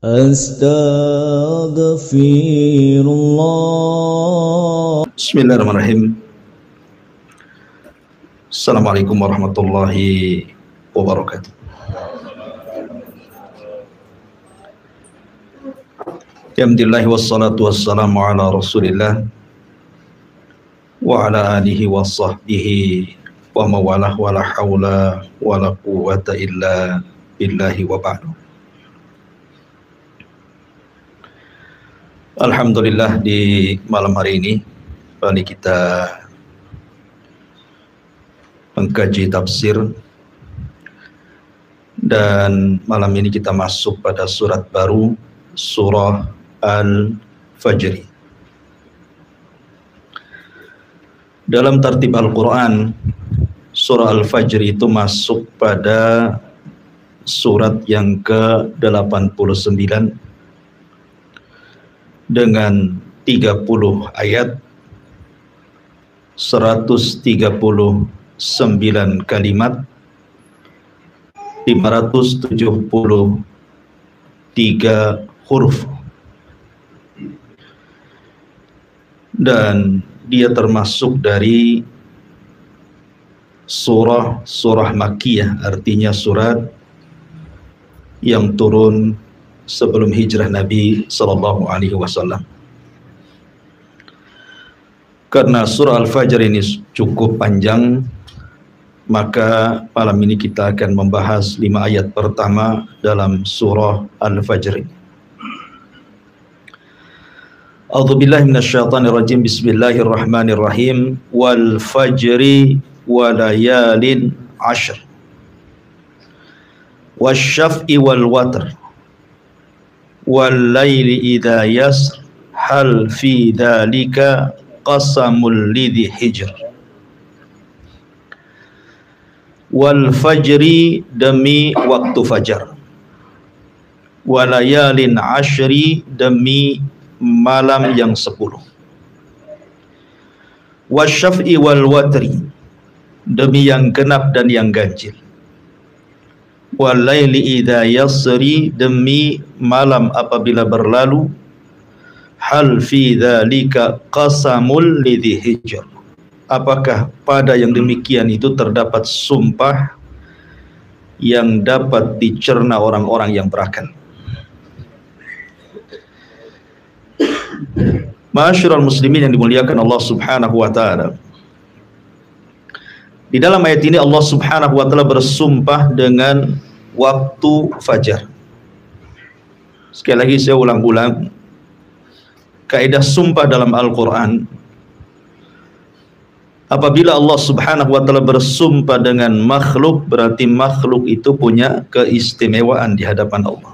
Astaghfirullah. Bismillahirrahmanirrahim. Assalamualaikum warahmatullahi wabarakatuh. Alhamdulillah wassalatu wassalamu ala Rasulillah wa ala alihi wa sahbihi wa mawalah wa la hawla wa la quwwata illa billahi wa ba'du. Alhamdulillah, di malam hari ini kembali kita mengkaji tafsir, dan malam ini kita masuk pada surat baru, surah Al-Fajr. Dalam tertib Al-Quran, surah Al-Fajr itu masuk pada surat yang ke-89 dengan 30 ayat, 139 kalimat, 573 huruf, dan dia termasuk dari surah Makkiyah, artinya surat yang turun sebelum hijrah Nabi Sallallahu Alaihi Wasallam. Karena surah Al-Fajr ini cukup panjang, maka malam ini kita akan membahas 5 ayat pertama dalam surah Al-Fajr. A'udzubillahi minasyaitonirrajim. Bismillahirrahmanirrahim. Wal fajri wa layalin 'ashr. Wasyaf'i wal watr. Wal laili idza yasr. Hal fi dzalika qasamul lidhi hijr. Wal fajri, demi waktu fajar. Walayalin 'ashri, demi malam yang 10. Wasyaf'i wal watri, demi yang genap dan yang ganjil. Wal laili idza yasri, demi malam apabila berlalu. Hal fi dzalika qasamul lidhi hijr. Apakah pada yang demikian itu terdapat sumpah yang dapat dicerna orang-orang yang berakal. Ma'asyiral muslimin yang dimuliakan Allah Subhanahu wa taala. Di dalam ayat ini Allah Subhanahu wa taala bersumpah dengan waktu fajar. Sekali lagi saya ulang-ulang, kaidah sumpah dalam Al-Qur'an, apabila Allah Subhanahu wa taala bersumpah dengan makhluk, berarti makhluk itu punya keistimewaan di hadapan Allah.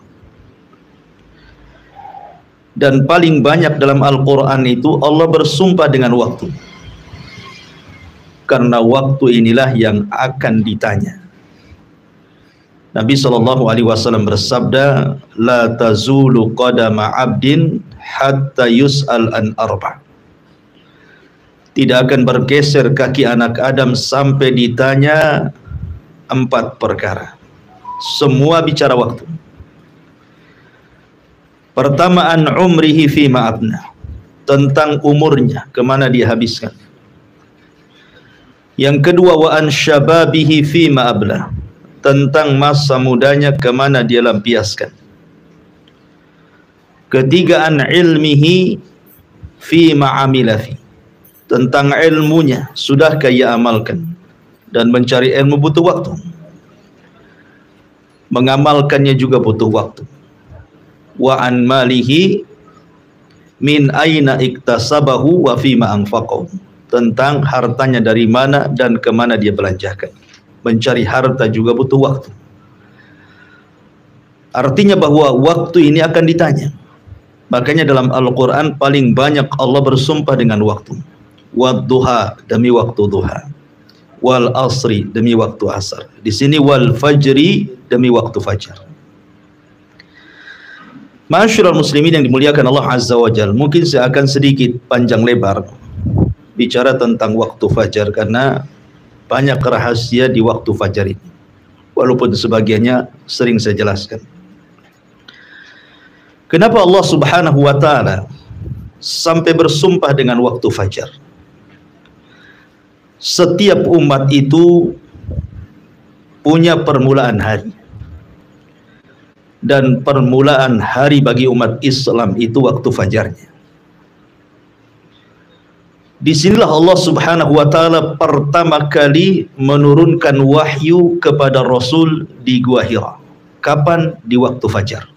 Dan paling banyak dalam Al-Qur'an itu Allah bersumpah dengan waktu. Karena waktu inilah yang akan ditanya. Nabi SAW bersabda, la tazulu qadama abdin hatta yus'al an arba'. Tidak akan bergeser kaki anak Adam sampai ditanya 4 perkara. Semua bicara waktu. Pertama, an umrihi fi ma'abna, tentang umurnya, kemana dia habiskan. Yang kedua, wa an syababihi fi ma'abla, tentang masa mudanya, kemana dia lampiaskan. Ketiga, an ilmihi fi ma'amilafi, tentang ilmunya, sudahkah ia amalkan. Dan mencari ilmu butuh waktu, mengamalkannya juga butuh waktu. Wa an malihi min aina iktasabahu wa fima anfaqahu, tentang hartanya dari mana dan kemana dia belanjakan. Mencari harta juga butuh waktu. Artinya bahwa waktu ini akan ditanya. Makanya dalam Al-Quran paling banyak Allah bersumpah dengan waktu. Wadduha, demi waktu duha. Wal asri, demi waktu asar. Di sini wal fajri, demi waktu fajar. Ma'asyiral muslimin yang dimuliakan Allah Azza wa Jalla, mungkin saya akan sedikit panjang lebar bicara tentang waktu fajar, karena banyak rahasia di waktu fajar ini, walaupun sebagiannya sering saya jelaskan. Kenapa Allah Subhanahu wa taala sampai bersumpah dengan waktu fajar? Setiap umat itu punya permulaan hari. Dan permulaan hari bagi umat Islam itu waktu fajarnya. Disinilah Allah Subhanahu wa taala pertama kali menurunkan wahyu kepada Rasul di Gua Hira. Kapan? Di waktu fajar.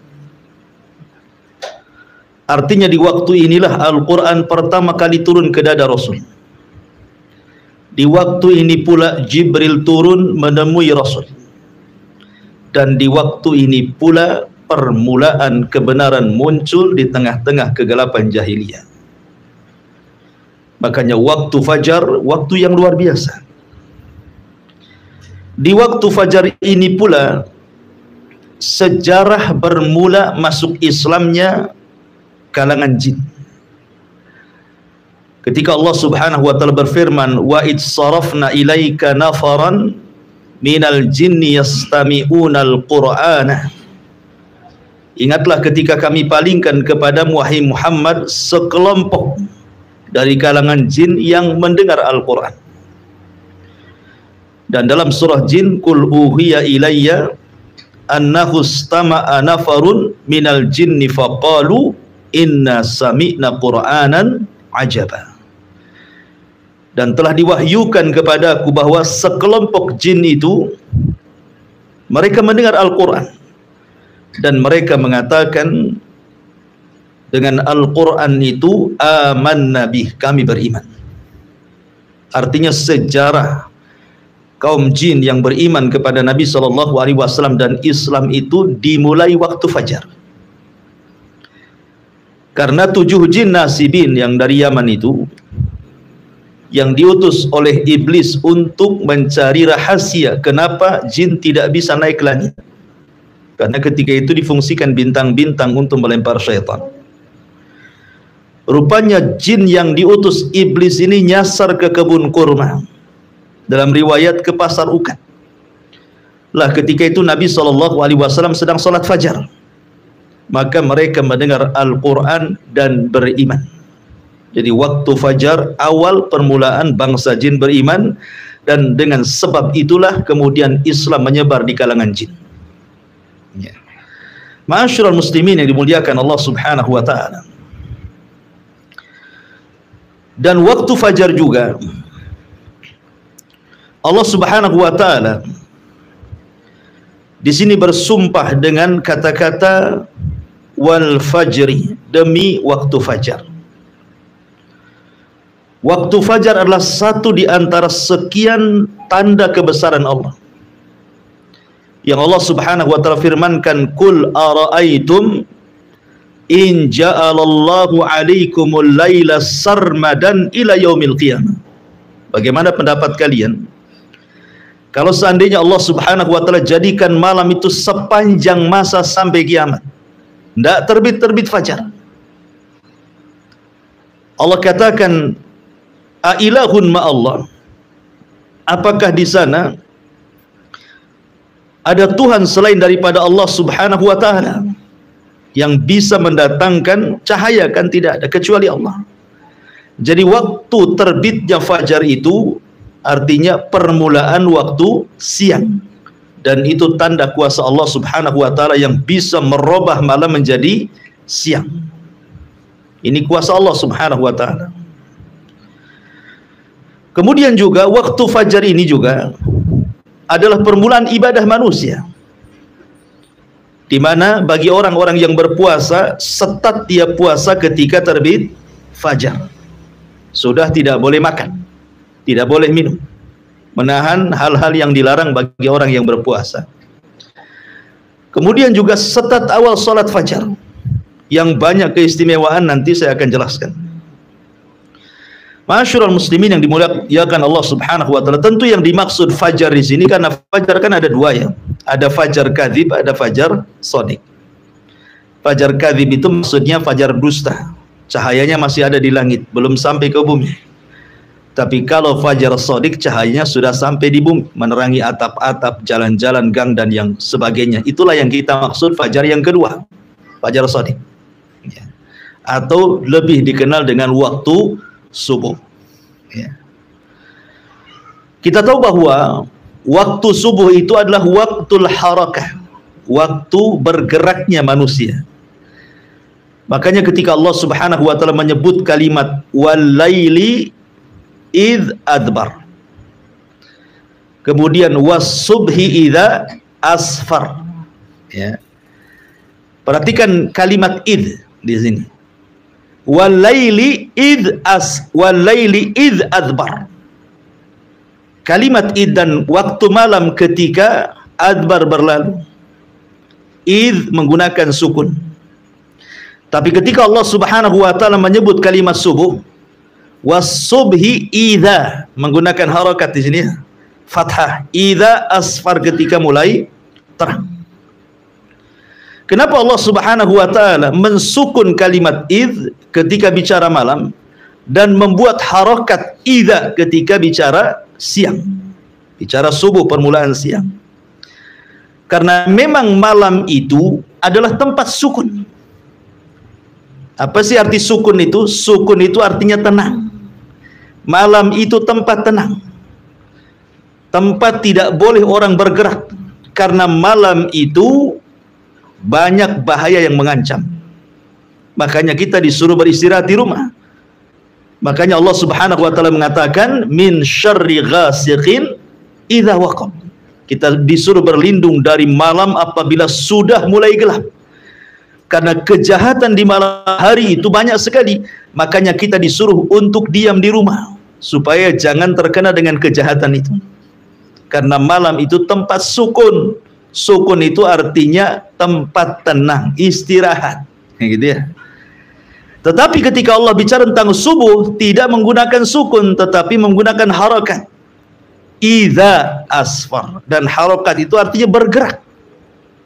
Artinya di waktu inilah Al-Quran pertama kali turun ke dada Rasul. Di waktu ini pula Jibril turun menemui Rasul. Dan di waktu ini pula permulaan kebenaran muncul di tengah-tengah kegelapan jahiliyah. Makanya waktu fajar, waktu yang luar biasa. Di waktu fajar ini pula sejarah bermula masuk Islamnya kalangan jin. Ketika Allah Subhanahu wa taala berfirman, wa id sarafna ilaika nafaran minal jinni yastami'unal qur'ana. Ingatlah ketika kami palingkan kepadamu wahai Muhammad sekelompok dari kalangan jin yang mendengar Al-Quran. Dan dalam surah Jin, kul uhiya ilayya annahu istama'a nafarun minal jinni faqalu inna sami'na qur'anan ajaba. Dan telah diwahyukan kepadaku bahwa sekelompok jin itu mereka mendengar Al-Quran dan mereka mengatakan dengan Al-Quran itu amanna bih, kami beriman. Artinya sejarah kaum jin yang beriman kepada Nabi SAW dan Islam itu dimulai waktu fajar. Karena 7 jin nasibin yang dari Yaman itu, yang diutus oleh iblis untuk mencari rahasia kenapa jin tidak bisa naik ke langit. Karena ketika itu difungsikan bintang-bintang untuk melempar syaitan. Rupanya jin yang diutus iblis ini nyasar ke kebun kurma. Dalam riwayat ke pasar ukat. Lah ketika itu Nabi SAW sedang salat fajar. Maka mereka mendengar Al-Quran dan beriman. Jadi waktu fajar awal permulaan bangsa jin beriman. Dan dengan sebab itulah kemudian Islam menyebar di kalangan jin. Ya. Ma'asyiral muslimin yang dimuliakan Allah Subhanahu wa taala. Dan waktu fajar juga Allah Subhanahu wa taala di sini bersumpah dengan kata-kata wal fajri, demi waktu fajar. Waktu fajar adalah satu di antara sekian tanda kebesaran Allah. Yang Allah Subhanahu wa taala firmankan, "Qul ara'aitum in ja'alallahu 'alaikumul laila sarmadan ila yaumil qiyamah." Bagaimana pendapat kalian kalau seandainya Allah Subhanahu wa taala jadikan malam itu sepanjang masa sampai kiamat, tidak terbit-terbit fajar? Allah katakan, "Ailahun ma'allah?" Apakah di sana ada Tuhan selain daripada Allah Subhanahu wa taala yang bisa mendatangkan cahaya? Kan tidak ada kecuali Allah. Jadi waktu terbitnya fajar itu artinya permulaan waktu siang, dan itu tanda kuasa Allah Subhanahu wa taala yang bisa merubah malam menjadi siang. Ini kuasa Allah Subhanahu wa taala. Kemudian juga waktu fajar ini juga adalah permulaan ibadah manusia, di mana bagi orang-orang yang berpuasa, setat dia puasa ketika terbit fajar. Sudah tidak boleh makan, tidak boleh minum, menahan hal-hal yang dilarang bagi orang yang berpuasa. Kemudian juga setat awal salat fajar, yang banyak keistimewaan, nanti saya akan jelaskan. Ma'asyiral muslimin yang dimuliakan Allah Subhanahu wa taala, tentu yang dimaksud fajar di sini, karena fajar kan ada dua ya. Ada fajar kadzib, ada fajar shadiq. Fajar kadzib itu maksudnya fajar dusta. Cahayanya masih ada di langit, belum sampai ke bumi. Tapi kalau fajar shadiq, cahayanya sudah sampai di bumi, menerangi atap-atap, jalan-jalan, gang dan yang sebagainya. Itulah yang kita maksud fajar yang kedua, fajar shadiq. atau lebih dikenal dengan waktu subuh. Ya. Kita tahu bahwa waktu subuh itu adalah waktul harakah, waktu bergeraknya manusia. Makanya ketika Allah Subhanahu wa taala menyebut kalimat walaili id adbar, kemudian was-subhi idza asfar. Ya. Perhatikan kalimat id di sini. Walaili id adbar. Kalimat id dan waktu malam ketika adbar berlalu. Id menggunakan sukun. Tapi ketika Allah Subhanahu wa taala menyebut kalimat subuh, was-subhi idza, menggunakan harakat di sini, fathah. Idza asfar, ketika mulai terang. Kenapa Allah Subhanahu wa taala mensukun kalimat id ketika bicara malam dan membuat harakat idza ketika bicara siang, bicara subuh, permulaan siang? Karena memang malam itu adalah tempat sukun. Apa sih arti sukun itu? Sukun itu artinya tenang. Malam itu tempat tenang, tempat tidak boleh orang bergerak, karena malam itu banyak bahaya yang mengancam. Makanya kita disuruh beristirahat di rumah. Makanya Allah Subhanahu wa taala mengatakan min syarri ghasiqin idza waqab. Kita disuruh berlindung dari malam apabila sudah mulai gelap. Karena kejahatan di malam hari itu banyak sekali. Makanya kita disuruh untuk diam di rumah supaya jangan terkena dengan kejahatan itu. Karena malam itu tempat sukun. Sukun itu artinya tempat tenang, istirahat, gitu ya. Tetapi ketika Allah bicara tentang subuh, tidak menggunakan sukun, tetapi menggunakan harakat. Idza asfar. Dan harakat itu artinya bergerak.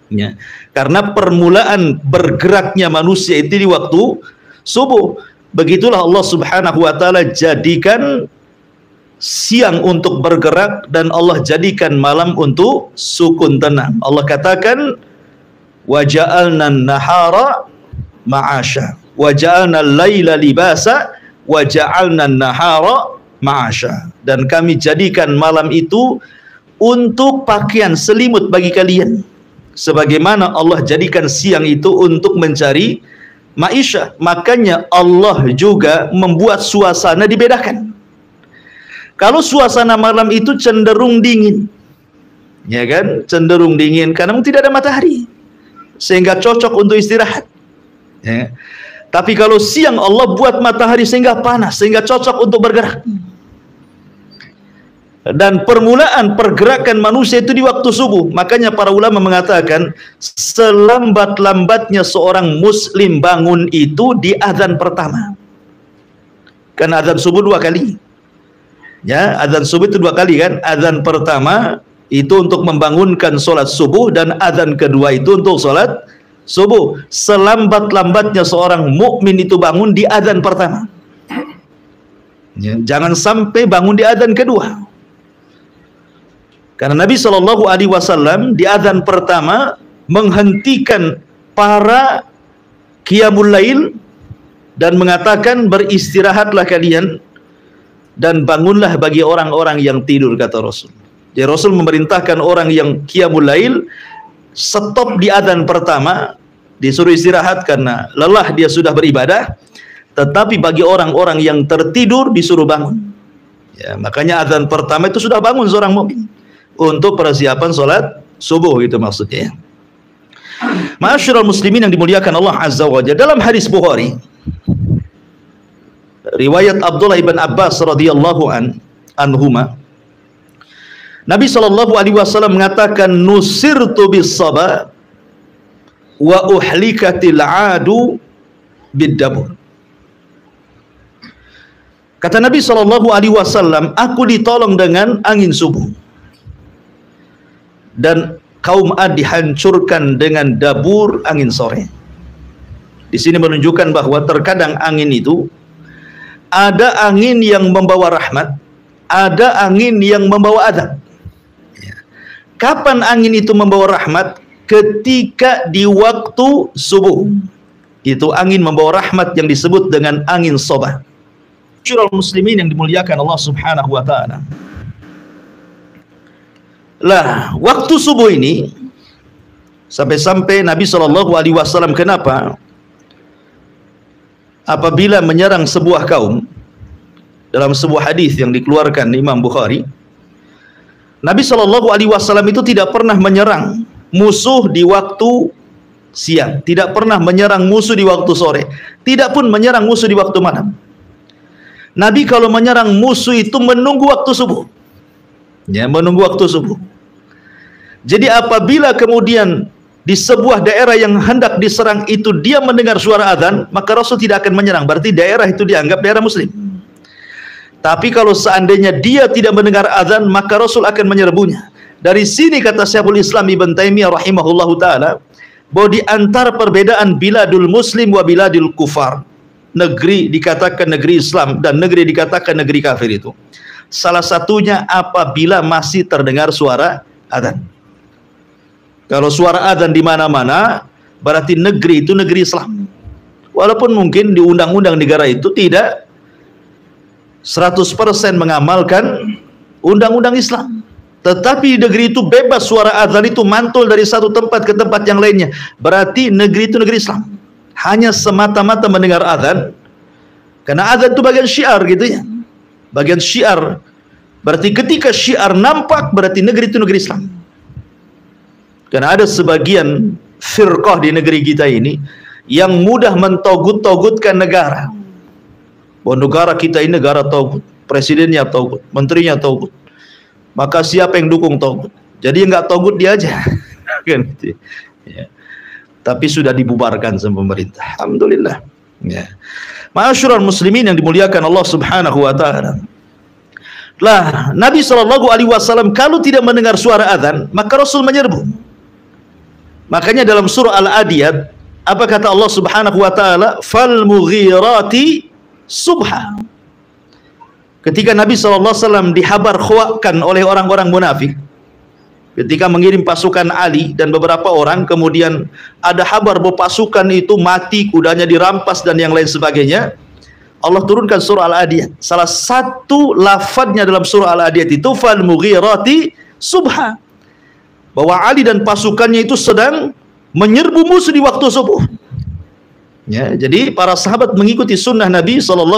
Ya. Karena permulaan bergeraknya manusia itu di waktu subuh. Begitulah Allah Subhanahu wa taala jadikan siang untuk bergerak dan Allah jadikan malam untuk sukun tenang. Allah katakan wa ja'alna an-nahara ma'asha wa ja'alna al-laila libasa wa ja'alna an-nahara ma'asha. Dan kami jadikan malam itu untuk pakaian selimut bagi kalian, sebagaimana Allah jadikan siang itu untuk mencari maisha. Makanya Allah juga membuat suasana dibedakan. Kalau suasana malam itu cenderung dingin, ya kan, cenderung dingin karena tidak ada matahari, sehingga cocok untuk istirahat. Ya. Tapi kalau siang Allah buat matahari sehingga panas, sehingga cocok untuk bergerak. Dan permulaan pergerakan manusia itu di waktu subuh. Makanya para ulama mengatakan selambat-lambatnya seorang muslim bangun itu di azan pertama. Kan azan subuh 2 kali. Ya, azan subuh itu 2 kali kan. Azan pertama itu untuk membangunkan sholat subuh, dan azan kedua itu untuk sholat subuh. Selambat-lambatnya seorang mukmin itu bangun di azan pertama. Ya, jangan sampai bangun di azan kedua. Karena Nabi SAW di azan pertama menghentikan para qiyamul lail dan mengatakan beristirahatlah kalian dan bangunlah bagi orang-orang yang tidur, kata Rasul. Jadi Rasul memerintahkan orang yang qiyamul lail stop di azan pertama, disuruh istirahat karena lelah dia sudah beribadah. Tetapi bagi orang-orang yang tertidur disuruh bangun. Ya, makanya azan pertama itu sudah bangun seorang mukmin untuk persiapan sholat subuh, gitu maksudnya. Ma'asyiral muslimin yang dimuliakan Allah Azza wa Jalla, dalam hadis Bukhari riwayat Abdullah ibn Abbas radhiyallahu anhuma, Nabi SAW mengatakan nusirtu bis saba wa uhlikatil adu bid-dabur. Kata Nabi SAW, aku ditolong dengan angin subuh dan kaum Ad dihancurkan dengan dabur angin sore. Di sini menunjukkan bahwa terkadang angin itu ada angin yang membawa rahmat, ada angin yang membawa adab. Kapan angin itu membawa rahmat? Ketika di waktu subuh. Itu angin membawa rahmat yang disebut dengan angin sobah. Syurul muslimin yang dimuliakan Allah Subhanahu wa taala. Lah, waktu subuh ini sampai-sampai Nabi SAW kenapa apabila menyerang sebuah kaum, dalam sebuah hadis yang dikeluarkan Imam Bukhari, Nabi SAW itu tidak pernah menyerang musuh di waktu siang, tidak pernah menyerang musuh di waktu sore, tidak pun menyerang musuh di waktu malam. Nabi kalau menyerang musuh itu menunggu waktu subuh, ya, menunggu waktu subuh. Jadi apabila kemudian di sebuah daerah yang hendak diserang itu dia mendengar suara azan, maka Rasul tidak akan menyerang, berarti daerah itu dianggap daerah muslim. Tapi kalau seandainya dia tidak mendengar azan, maka Rasul akan menyerbunya. Dari sini kata Syekhul Islam Ibn Taimiyah rahimahullahu taala, bahwa di antara perbedaan biladul muslim wa biladul kufar, negeri dikatakan negeri Islam dan negeri dikatakan negeri kafir itu, salah satunya apabila masih terdengar suara azan. Kalau suara azan di mana-mana, berarti negeri itu negeri Islam. Walaupun mungkin di undang-undang negara itu tidak 100% mengamalkan undang-undang Islam, tetapi di negeri itu bebas suara azan itu mantul dari satu tempat ke tempat yang lainnya, berarti negeri itu negeri Islam. Hanya semata-mata mendengar azan, karena azan itu bagian syiar gitu ya, bagian syiar. Berarti ketika syiar nampak, berarti negeri itu negeri Islam. Karena ada sebagian firqah di negeri kita ini yang mudah mentogut-togutkan negara. Bahwa negara kita ini negara togut, presidennya togut, menterinya togut, maka siapa yang dukung togut? Jadi yang nggak togut dia aja. Kan gitu ya. Tapi sudah dibubarkan sama pemerintah, alhamdulillah ya. Ma'asyiral muslimin yang dimuliakan Allah Subhanahu wa taala. Lah, Nabi SAW kalau tidak mendengar suara azan, maka Rasul menyerbu. Makanya dalam surah Al-Adiyat, apa kata Allah Subhanahu wa taala? Fal mughirati subha. Ketika Nabi SAW dihabar khawakan oleh orang-orang munafik, ketika mengirim pasukan Ali dan beberapa orang, kemudian ada kabar bahwa pasukan itu mati, kudanya dirampas dan yang lain sebagainya, Allah turunkan surah Al-Adiyat. Salah satu lafadznya dalam surah Al-Adiyat itu fal mughirati subha, bahwa Ali dan pasukannya itu sedang menyerbu musuh di waktu subuh. Ya, jadi para sahabat mengikuti sunnah Nabi SAW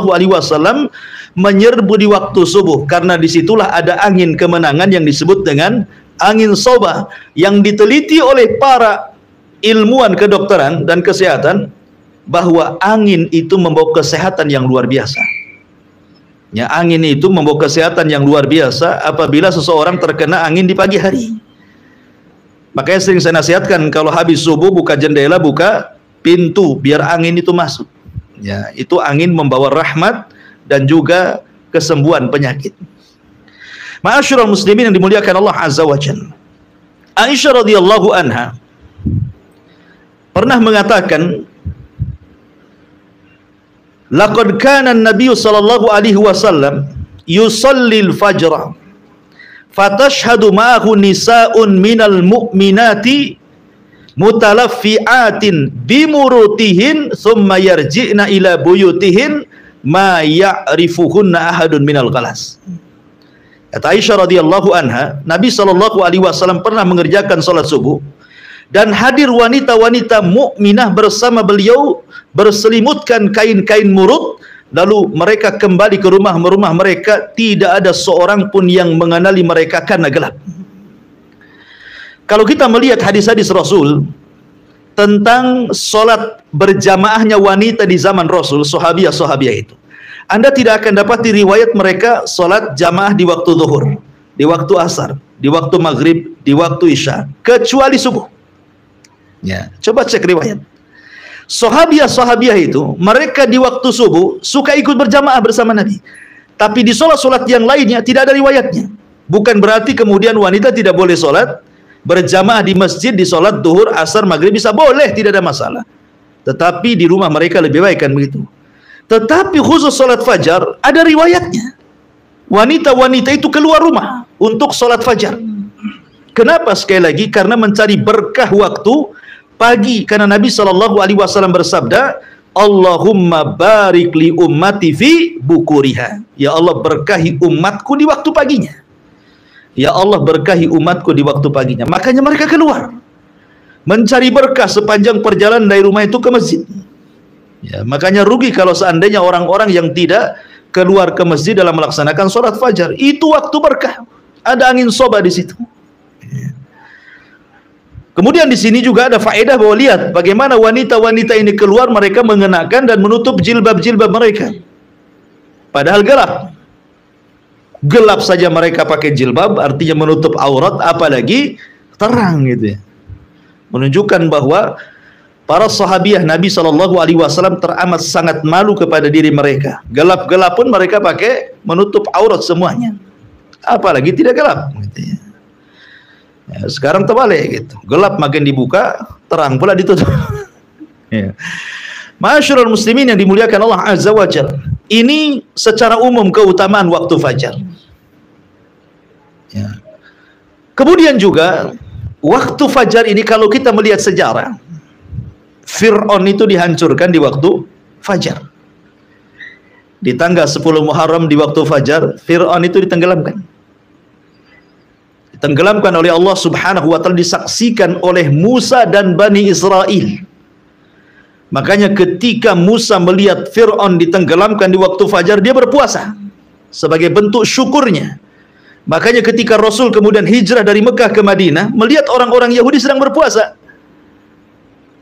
menyerbu di waktu subuh, karena disitulah ada angin kemenangan yang disebut dengan angin sobah, yang diteliti oleh para ilmuwan kedokteran dan kesehatan bahwa angin itu membawa kesehatan yang luar biasa. Ya, angin itu membawa kesehatan yang luar biasa apabila seseorang terkena angin di pagi hari. Makanya sering saya nasihatkan kalau habis subuh buka jendela, buka pintu biar angin itu masuk. Ya, itu angin membawa rahmat dan juga kesembuhan penyakit. Ma'asyiral muslimin yang dimuliakan Allah Azza wa Jalla. Aisyah radhiyallahu anha pernah mengatakan, laqad kana an-nabiy sallallahu alaihi wasallam yusallil fajr fatashhadu ma'ahu nisa'un minal mu'minati mutalaffi'atin bimurutihin thumma yarji'na ila buyutihin ma ya'rifuhunna ahadun minal ghalas. Kata Aisyah radhiyallahu anha, Nabi SAW pernah mengerjakan salat subuh dan hadir wanita-wanita mukminah bersama beliau berselimutkan kain-kain murut, lalu mereka kembali ke rumah-rumah mereka, tidak ada seorang pun yang mengenali mereka karena gelap. Kalau kita melihat hadis-hadis Rasul tentang solat berjamaahnya wanita di zaman Rasul, sahabiah-sahabiah itu, Anda tidak akan dapat di riwayat mereka solat jamaah di waktu zuhur, di waktu asar, di waktu maghrib, di waktu isya, kecuali subuh. Ya, coba cek riwayat. Sahabiah-sahabiah itu, mereka di waktu subuh suka ikut berjamaah bersama Nabi. Tapi di solat-solat yang lainnya tidak ada riwayatnya. Bukan berarti kemudian wanita tidak boleh solat berjamaah di masjid, di solat duhur, asar, maghrib bisa boleh, tidak ada masalah. Tetapi di rumah mereka lebih baik kan begitu. Tetapi khusus solat fajar ada riwayatnya. Wanita-wanita itu keluar rumah untuk solat fajar. Kenapa? Sekali lagi karena mencari berkah waktu pagi, karena Nabi SAW bersabda, Allahumma barik li ummati fi bukuriha. Ya Allah, berkahi umatku di waktu paginya. Ya Allah, berkahi umatku di waktu paginya. Makanya mereka keluar mencari berkah sepanjang perjalanan dari rumah itu ke masjid. Ya, makanya rugi kalau seandainya orang-orang yang tidak keluar ke masjid dalam melaksanakan sholat fajar. Itu waktu berkah. Ada angin soba di situ. Kemudian di sini juga ada faedah bahwa lihat bagaimana wanita-wanita ini keluar, mereka mengenakan dan menutup jilbab-jilbab mereka. Padahal gelap. Gelap saja mereka pakai jilbab, artinya menutup aurat, apalagi terang gitu ya. Menunjukkan bahwa para sahabiah Nabi SAW teramat sangat malu kepada diri mereka. Gelap-gelap pun mereka pakai menutup aurat semuanya. Apalagi tidak gelap gitu ya. Ya, sekarang terbalik gitu. Gelap makin dibuka, terang pula ditutup. Ya. Ma'asyiral muslimin yang dimuliakan Allah Azza wa Jalla. Ini secara umum keutamaan waktu fajar. Ya. Kemudian juga waktu fajar ini kalau kita melihat sejarah, Fir'aun itu dihancurkan di waktu fajar. Di tanggal 10 Muharram di waktu fajar, Fir'aun itu ditenggelamkan. Ditenggelamkan oleh Allah Subhanahu wa taala, disaksikan oleh Musa dan Bani Israel. Makanya ketika Musa melihat Fir'aun ditenggelamkan di waktu fajar, dia berpuasa sebagai bentuk syukurnya. Makanya ketika Rasul kemudian hijrah dari Mekah ke Madinah, melihat orang-orang Yahudi sedang berpuasa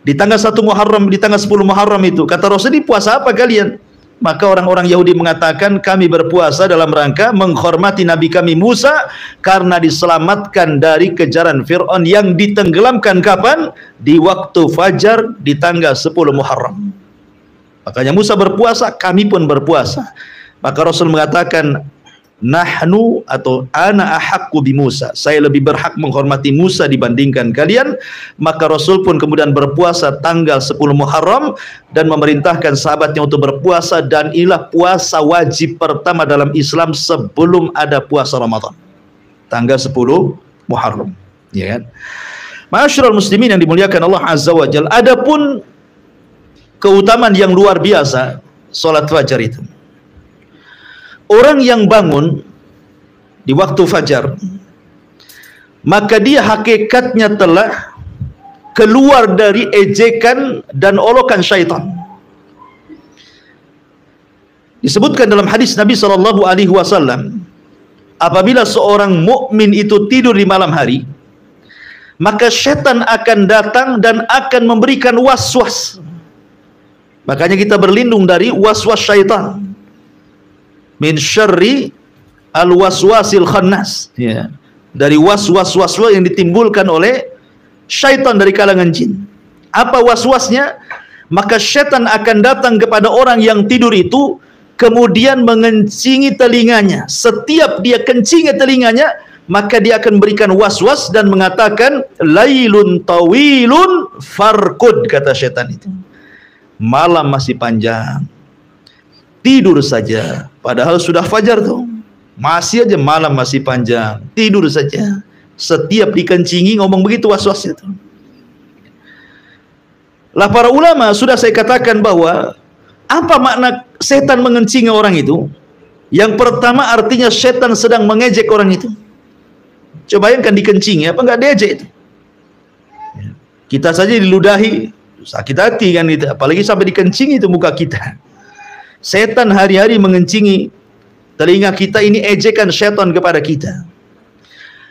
di tanggal 1 Muharram, di tanggal 10 Muharram itu, kata Rasul, "Ini puasa apa kalian?" Maka orang-orang Yahudi mengatakan, "Kami berpuasa dalam rangka menghormati Nabi kami Musa karena diselamatkan dari kejaran Fir'aun yang ditenggelamkan kapan? Di waktu fajar di tanggal 10 Muharram." Makanya Musa berpuasa, kami pun berpuasa. Maka Rasul mengatakan, "Nahnu atau ana ahaqqu bi Musa." Saya lebih berhak menghormati Musa dibandingkan kalian. Maka Rasul pun kemudian berpuasa tanggal 10 Muharram dan memerintahkan sahabatnya untuk berpuasa, dan inilah puasa wajib pertama dalam Islam sebelum ada puasa Ramadan. Tanggal 10 Muharram, ya kan? Ma'asyiral muslimin yang dimuliakan Allah Azza wa Jalla, adapun keutamaan yang luar biasa salat fajar itu. Orang yang bangun di waktu fajar, maka dia hakikatnya telah keluar dari ejekan dan olokan syaitan. Disebutkan dalam hadis Nabi SAW, apabila seorang mukmin itu tidur di malam hari, maka syaitan akan datang dan akan memberikan was-was. Makanya kita berlindung dari was-was syaitan. Min syarri al-waswasil khannas, ya, dari was-was yang ditimbulkan oleh syaitan dari kalangan jin. Apa was-wasnya? Maka syaitan akan datang kepada orang yang tidur itu, kemudian mengencingi telinganya. Setiap dia kencingi telinganya, maka dia akan berikan was-was dan mengatakan, "Lailun tawilun farkud," kata syaitan itu. Malam masih panjang, tidur saja. Padahal sudah fajar tuh, masih aja malam masih panjang, tidur saja. Setiap dikencingi ngomong begitu was-wasnya tuh. Lah para ulama sudah saya katakan bahwa apa makna setan mengencingi orang itu? Yang pertama artinya setan sedang mengejek orang itu. Coba bayangkan dikencingi, apa enggak diejek itu? Kita saja diludahi, sakit hati kan itu, apalagi sampai dikencingi itu muka kita. Setan hari-hari mengencingi telinga kita, ini ejekan setan kepada kita.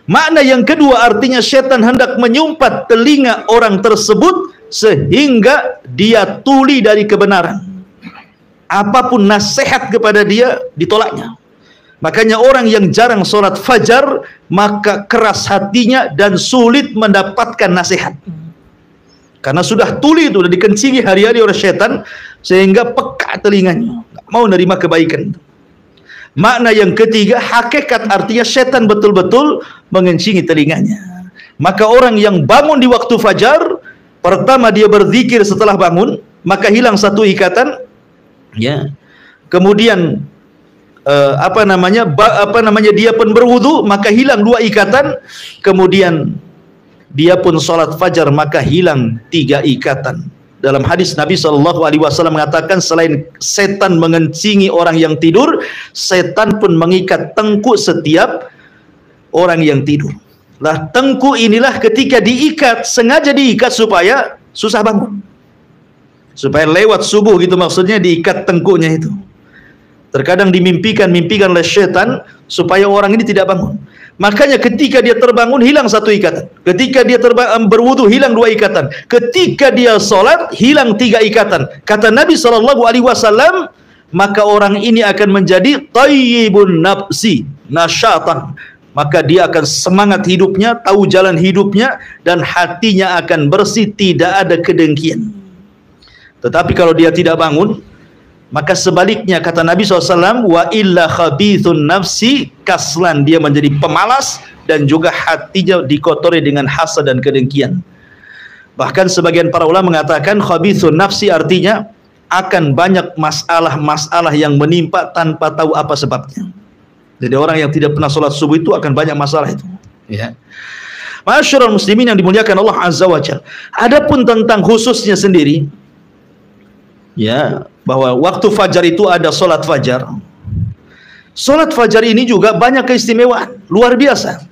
Makna yang kedua artinya setan hendak menyumpat telinga orang tersebut sehingga dia tuli dari kebenaran. Apapun nasihat kepada dia ditolaknya. Makanya orang yang jarang sholat fajar, maka keras hatinya dan sulit mendapatkan nasihat. Karena sudah tuli itu, sudah dikencingi hari-hari oleh setan, sehingga peka telinganya, nggak mau menerima kebaikan. Makna yang ketiga, hakikat artinya setan betul-betul mengencingi telinganya. Maka orang yang bangun di waktu fajar, pertama dia berzikir setelah bangun, maka hilang satu ikatan, ya. Kemudian dia pun berwudu, maka hilang dua ikatan. Kemudian dia pun salat fajar maka hilang 3 ikatan. Dalam hadis Nabi SAW mengatakan, selain setan mengencingi orang yang tidur, setan pun mengikat tengkuk setiap orang yang tidur. Lah, tengkuk inilah ketika diikat, sengaja diikat supaya susah bangun, supaya lewat subuh gitu, maksudnya diikat tengkuknya itu. Terkadang dimimpikan oleh setan supaya orang ini tidak bangun. Makanya ketika dia terbangun hilang 1 ikatan, ketika dia berwudu hilang 2 ikatan, ketika dia sholat hilang 3 ikatan. Kata Nabi SAW, maka orang ini akan menjadi tayyibun nafsi nasyatan, maka dia akan semangat hidupnya, tahu jalan hidupnya, dan hatinya akan bersih, tidak ada kedengkian. Tetapi kalau dia tidak bangun, maka sebaliknya, kata Nabi SAW, wa illa khabithun nafsi kaslan, dia menjadi pemalas dan juga hatinya dikotori dengan hasad dan kedengkian. Bahkan sebagian para ulama mengatakan khabithun nafsi artinya akan banyak masalah-masalah yang menimpa tanpa tahu apa sebabnya. Jadi orang yang tidak pernah sholat subuh itu akan banyak masalah itu, ya. Ma'asyiral muslimin yang dimuliakan Allah Azza wa Jalla. Adapun tentang khususnya sendiri, ya, bahwa waktu fajar itu ada solat fajar. Solat fajar ini juga banyak keistimewaan, luar biasa.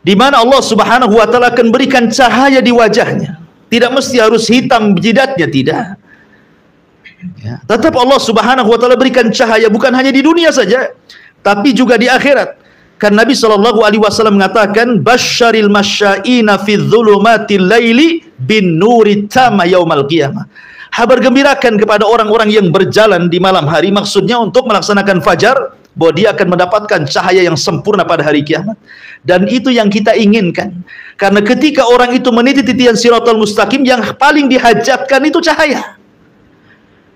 Di mana Allah Subhanahu wa taala akan berikan cahaya di wajahnya. Tidak mesti harus hitam jidatnya, tidak. Ya, tetap Allah Subhanahu wa taala berikan cahaya bukan hanya di dunia saja, tapi juga di akhirat. Kan Nabi SAW mengatakan, basyaril masyaina fi dzulumatil laili bin nuri tama yaumal qiyamah. Kabar gembirakan kepada orang-orang yang berjalan di malam hari, maksudnya untuk melaksanakan fajar, bahwa dia akan mendapatkan cahaya yang sempurna pada hari kiamat. Dan itu yang kita inginkan. Karena ketika orang itu meniti titian Shiratal Mustaqim, yang paling dihajatkan itu cahaya.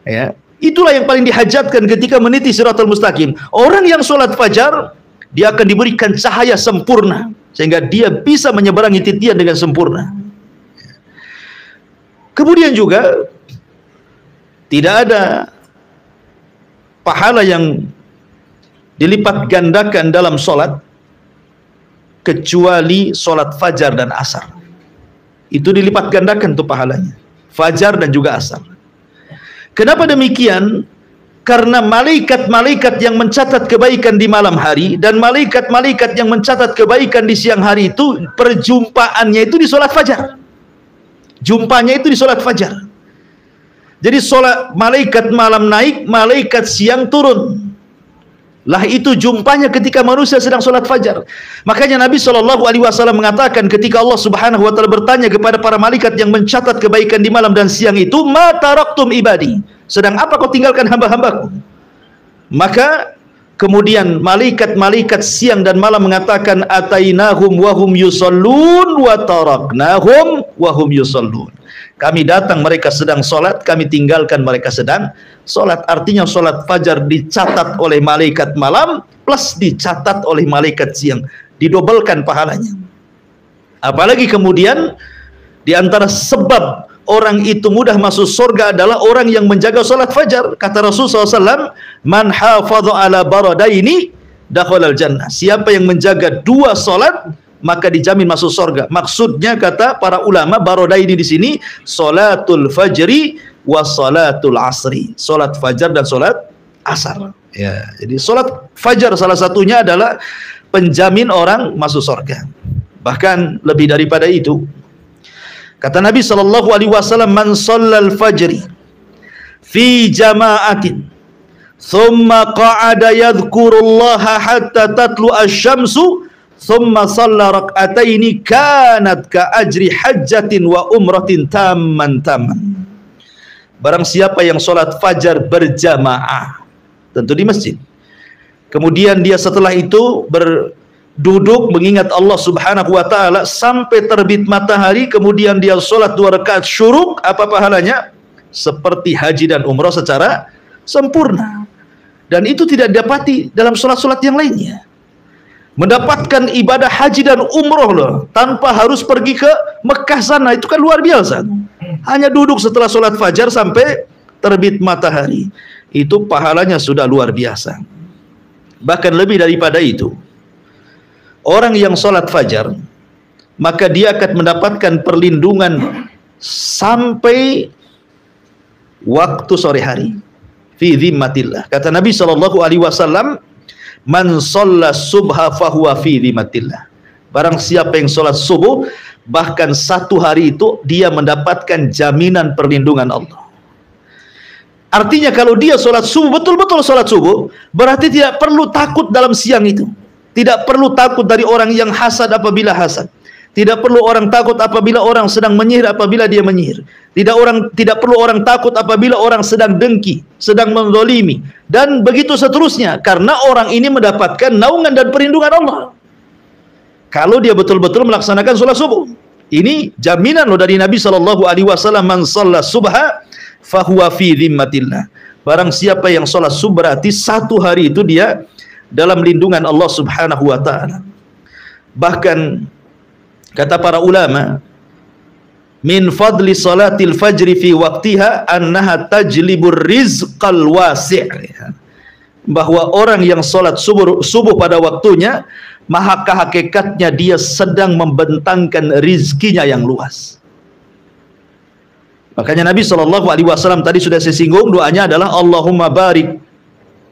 Ya, itulah yang paling dihajatkan ketika meniti Shiratal Mustaqim. Orang yang sholat fajar, dia akan diberikan cahaya sempurna, sehingga dia bisa menyeberangi titian dengan sempurna. Kemudian juga tidak ada pahala yang dilipat gandakan dalam sholat kecuali sholat fajar dan asar. Itu dilipat gandakan tuh pahalanya, fajar dan juga asar. Kenapa demikian? Karena malaikat-malaikat yang mencatat kebaikan di malam hari dan malaikat-malaikat yang mencatat kebaikan di siang hari itu perjumpaannya itu di sholat fajar. Jumpanya itu di sholat fajar. Jadi sholat malaikat malam naik, malaikat siang turun. Lah itu jumpanya ketika manusia sedang sholat fajar. Makanya Nabi SAW mengatakan ketika Allah Subhanahu wa taala bertanya kepada para malaikat yang mencatat kebaikan di malam dan siang itu, ma taraktum ibadi, sedang apa kau tinggalkan hamba-hambaku? Maka kemudian malaikat-malaikat siang dan malam mengatakan, atainahum wahum yusallun wa taraknahum wahum yusallun. Kami datang mereka sedang sholat, kami tinggalkan mereka sedang sholat. Artinya sholat fajar dicatat oleh malaikat malam plus dicatat oleh malaikat siang, didobelkan pahalanya. Apalagi kemudian di antara sebab orang itu mudah masuk surga adalah orang yang menjaga sholat fajar. Kata Rasulullah SAW, man hafadha ala baradaini dakhalal jannah. Siapa yang menjaga 2 sholat maka dijamin masuk surga. Maksudnya kata para ulama, baradaini di sini salatul fajri wa salatul asri. Salat fajar dan salat asar. Ya, jadi salat fajar salah satunya adalah penjamin orang masuk surga. Bahkan lebih daripada itu, kata Nabi SAW, man shallal fajri fi jama'atin thumma qa'ada yadhkurullaha hatta tatlu asy-syamsu thumma shalla rak'ataini kanat ka ajri hajjatin wa umratin tamman. Barang siapa yang sholat fajar berjamaah, tentu di masjid, kemudian dia setelah itu berduduk mengingat Allah Subhanahu wa taala sampai terbit matahari, kemudian dia sholat 2 rakaat syuruk, apa pahalanya? Seperti haji dan umrah secara sempurna. Dan itu tidak didapati dalam sholat-sholat yang lainnya. Mendapatkan ibadah haji dan umroh loh, tanpa harus pergi ke Mekah sana, itu kan luar biasa. Hanya duduk setelah sholat fajar sampai terbit matahari, itu pahalanya sudah luar biasa. Bahkan lebih daripada itu, orang yang sholat fajar maka dia akan mendapatkan perlindungan sampai waktu sore hari. Fi dhimmatillah. Kata Nabi SAW, man shalla subha fahuwa fi dhimmatillah. Barang siapa yang sholat subuh, bahkan satu hari itu dia mendapatkan jaminan perlindungan Allah. Artinya kalau dia sholat subuh, betul-betul sholat subuh, berarti tidak perlu takut dalam siang itu. Tidak perlu takut dari orang yang hasad apabila hasad. Tidak perlu orang takut apabila orang sedang menyihir apabila dia menyihir. Tidak perlu orang takut apabila orang sedang dengki, sedang menzalimi, dan begitu seterusnya, karena orang ini mendapatkan naungan dan perlindungan Allah. Kalau dia betul-betul melaksanakan sholat subuh. Ini jaminan loh dari Nabi SAW, man shalla subha fahuwa fi dhimmatillah. Barang siapa yang sholat subuh, berarti satu hari itu dia dalam lindungan Allah Subhanahu wa ta'ala. Bahkan kata para ulama, min fadli salatil fajri fi waqtiha annaha tajlibur rizqal wasi'. Bahwa orang yang sholat subuh pada waktunya, maka hakikatnya dia sedang membentangkan rizkinya yang luas. Makanya Nabi SAW tadi sudah saya singgung, doanya adalah Allahumma barik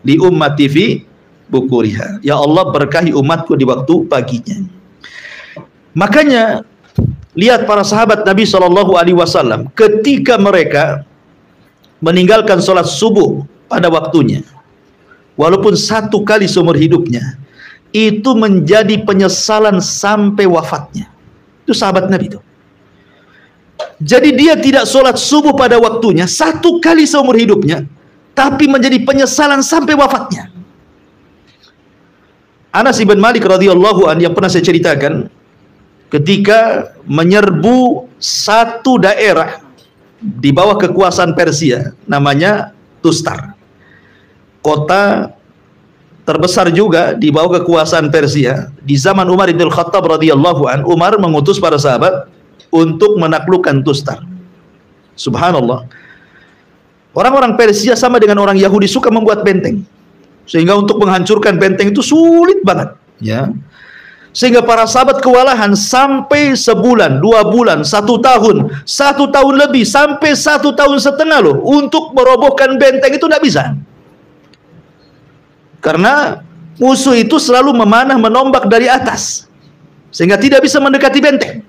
li ummati fi bukuriha. Ya Allah, berkahi umatku di waktu paginya. Makanya lihat para sahabat Nabi SAW ketika mereka meninggalkan sholat subuh pada waktunya, walaupun satu kali seumur hidupnya, itu menjadi penyesalan sampai wafatnya. Itu sahabat Nabi itu. Jadi dia tidak sholat subuh pada waktunya satu kali seumur hidupnya, tapi menjadi penyesalan sampai wafatnya. Anas bin Malik radhiyallahu anhu yang pernah saya ceritakan, ketika menyerbu satu daerah di bawah kekuasaan Persia, namanya Tustar, kota terbesar juga di bawah kekuasaan Persia di zaman Umar bin Khattab radhiyallahu anhu. Umar mengutus para sahabat untuk menaklukkan Tustar. Subhanallah, orang-orang Persia sama dengan orang Yahudi suka membuat benteng, sehingga untuk menghancurkan benteng itu sulit banget, ya. Sehingga para sahabat kewalahan sampai sebulan, 2 bulan, 1 tahun, 1 tahun lebih, sampai 1 tahun setengah loh, untuk merobohkan benteng itu tidak bisa. Karena musuh itu selalu memanah menombak dari atas, sehingga tidak bisa mendekati benteng.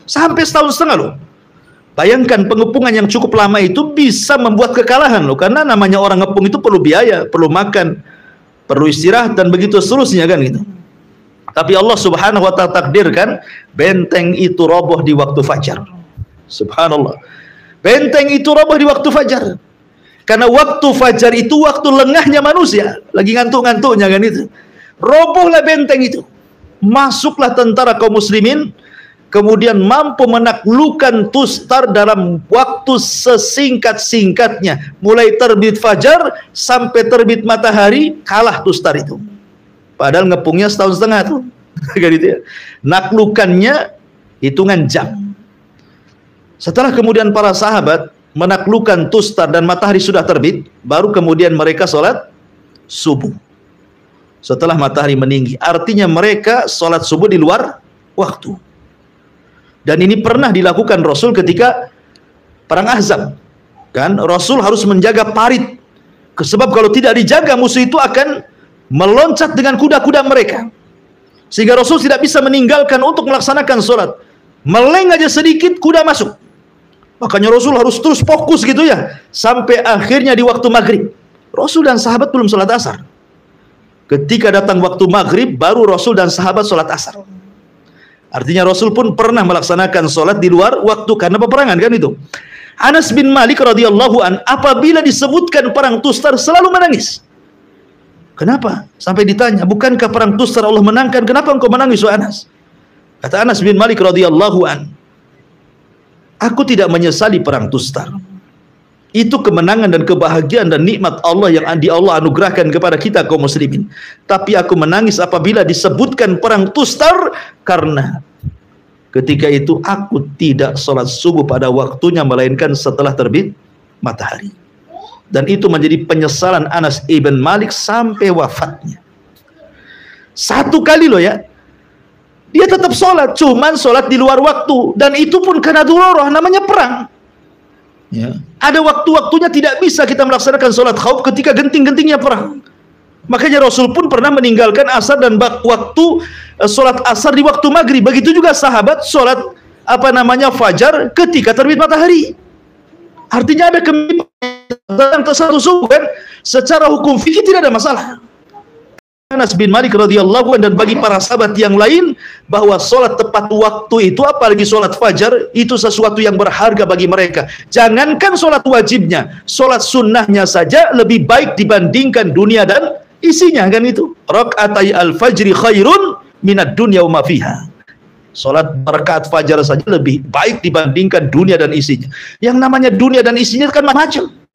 Sampai 1 tahun setengah loh. Bayangkan pengepungan yang cukup lama itu bisa membuat kekalahan loh, karena namanya orang ngepung itu perlu biaya, perlu makan, perlu istirahat, dan begitu seterusnya kan gitu. Tapi Allah Subhanahu wa ta'ala takdirkan benteng itu roboh di waktu fajar. Subhanallah. Benteng itu roboh di waktu fajar. Karena waktu fajar itu waktu lengahnya manusia, lagi ngantuk-ngantuknya kan itu. Robohlah benteng itu. Masuklah tentara kaum muslimin, kemudian mampu menaklukkan Tustar dalam waktu sesingkat-singkatnya. Mulai terbit fajar sampai terbit matahari, kalah Tustar itu. Padahal ngepungnya 1,5 tahun tuh. Gitu ya. Naklukannya hitungan jam. Setelah kemudian para sahabat menaklukkan Tustar dan matahari sudah terbit, baru kemudian mereka sholat subuh. Setelah matahari meninggi. Artinya mereka sholat subuh di luar waktu. Dan ini pernah dilakukan Rasul ketika perang Ahzab. Kan Rasul harus menjaga parit. Sebab kalau tidak dijaga, musuh itu akan meloncat dengan kuda-kuda mereka, sehingga Rasul tidak bisa meninggalkan untuk melaksanakan sholat. Meleng aja sedikit, kuda masuk. Makanya Rasul harus terus fokus gitu ya, sampai akhirnya di waktu maghrib. Rasul dan sahabat belum sholat asar. Ketika datang waktu maghrib, baru Rasul dan sahabat sholat asar. Artinya Rasul pun pernah melaksanakan sholat di luar waktu karena peperangan kan itu. Anas bin Malik radhiyallahu an apabila disebutkan perang Tustar selalu menangis. Kenapa? Sampai ditanya, bukankah perang Tustar Allah menangkan? Kenapa engkau menangis, wahai Anas? Kata Anas bin Malik radhiyallahu an, aku tidak menyesali perang Tustar. Itu kemenangan dan kebahagiaan dan nikmat Allah yang Allah anugerahkan kepada kita kaum muslimin. Tapi aku menangis apabila disebutkan perang Tustar, karena ketika itu aku tidak sholat subuh pada waktunya, melainkan setelah terbit matahari. Dan itu menjadi penyesalan Anas ibn Malik sampai wafatnya. 1 kali loh ya. Dia tetap sholat, cuman sholat di luar waktu, dan itu pun karena darurah, namanya perang. Ya. Ada waktu-waktunya tidak bisa kita melaksanakan sholat khauf ketika genting-gentingnya perang. Makanya Rasul pun pernah meninggalkan asar dan waktu sholat asar di waktu maghrib. Begitu juga sahabat sholat fajar ketika terbit matahari. Artinya ada kemimpinan satu subuh kan? Secara hukum fikih tidak ada masalah. Anas bin Malik radhiyallahu anhu dan bagi para sahabat yang lain bahwa sholat tepat waktu itu, apalagi sholat fajar, itu sesuatu yang berharga bagi mereka. Jangankan sholat wajibnya, sholat sunnahnya saja lebih baik dibandingkan dunia dan isinya, kan itu. Rakaatai al-fajri khairun minad dunya wa ma fiha. Sholat rakaat fajar saja lebih baik dibandingkan dunia dan isinya. Yang namanya dunia dan isinya kan macam-macam.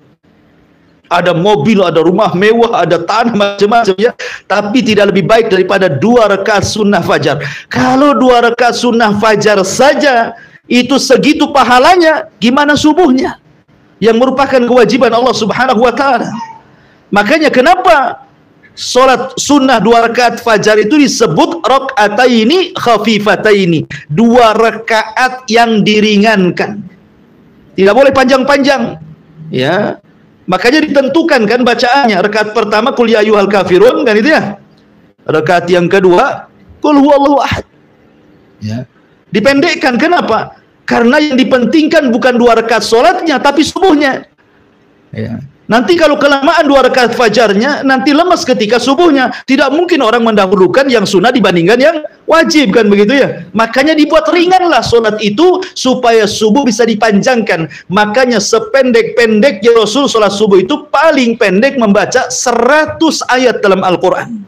Ada mobil, ada rumah mewah, ada tanah, macam-macam ya. Tapi tidak lebih baik daripada 2 rakaat sunnah fajar. Kalau 2 rakaat sunnah fajar saja itu segitu pahalanya, gimana subuhnya? Yang merupakan kewajiban Allah Subhanahu wa taala. Makanya kenapa sholat sunnah 2 rakaat fajar itu disebut rakaataini khafifataini, 2 rakaat yang diringankan. Tidak boleh panjang-panjang. Ya. Makanya ditentukan kan bacaannya. Rakaat pertama qul ya ayyuhal kafirun, kan itu ya. Rakaat yang kedua qul huwallahu ahad. Ya. Dipendekkan, kenapa? Karena yang dipentingkan bukan 2 rakaat sholatnya, tapi subuhnya. Ya. Nanti kalau kelamaan 2 rakaat fajarnya, nanti lemas ketika subuhnya. Tidak mungkin orang mendahulukan yang sunnah dibandingkan yang wajib, kan begitu ya. Makanya dibuat ringanlah sholat itu supaya subuh bisa dipanjangkan. Makanya sependek-pendeknya Rasul sholat subuh itu paling pendek membaca 100 ayat dalam Al-Quran.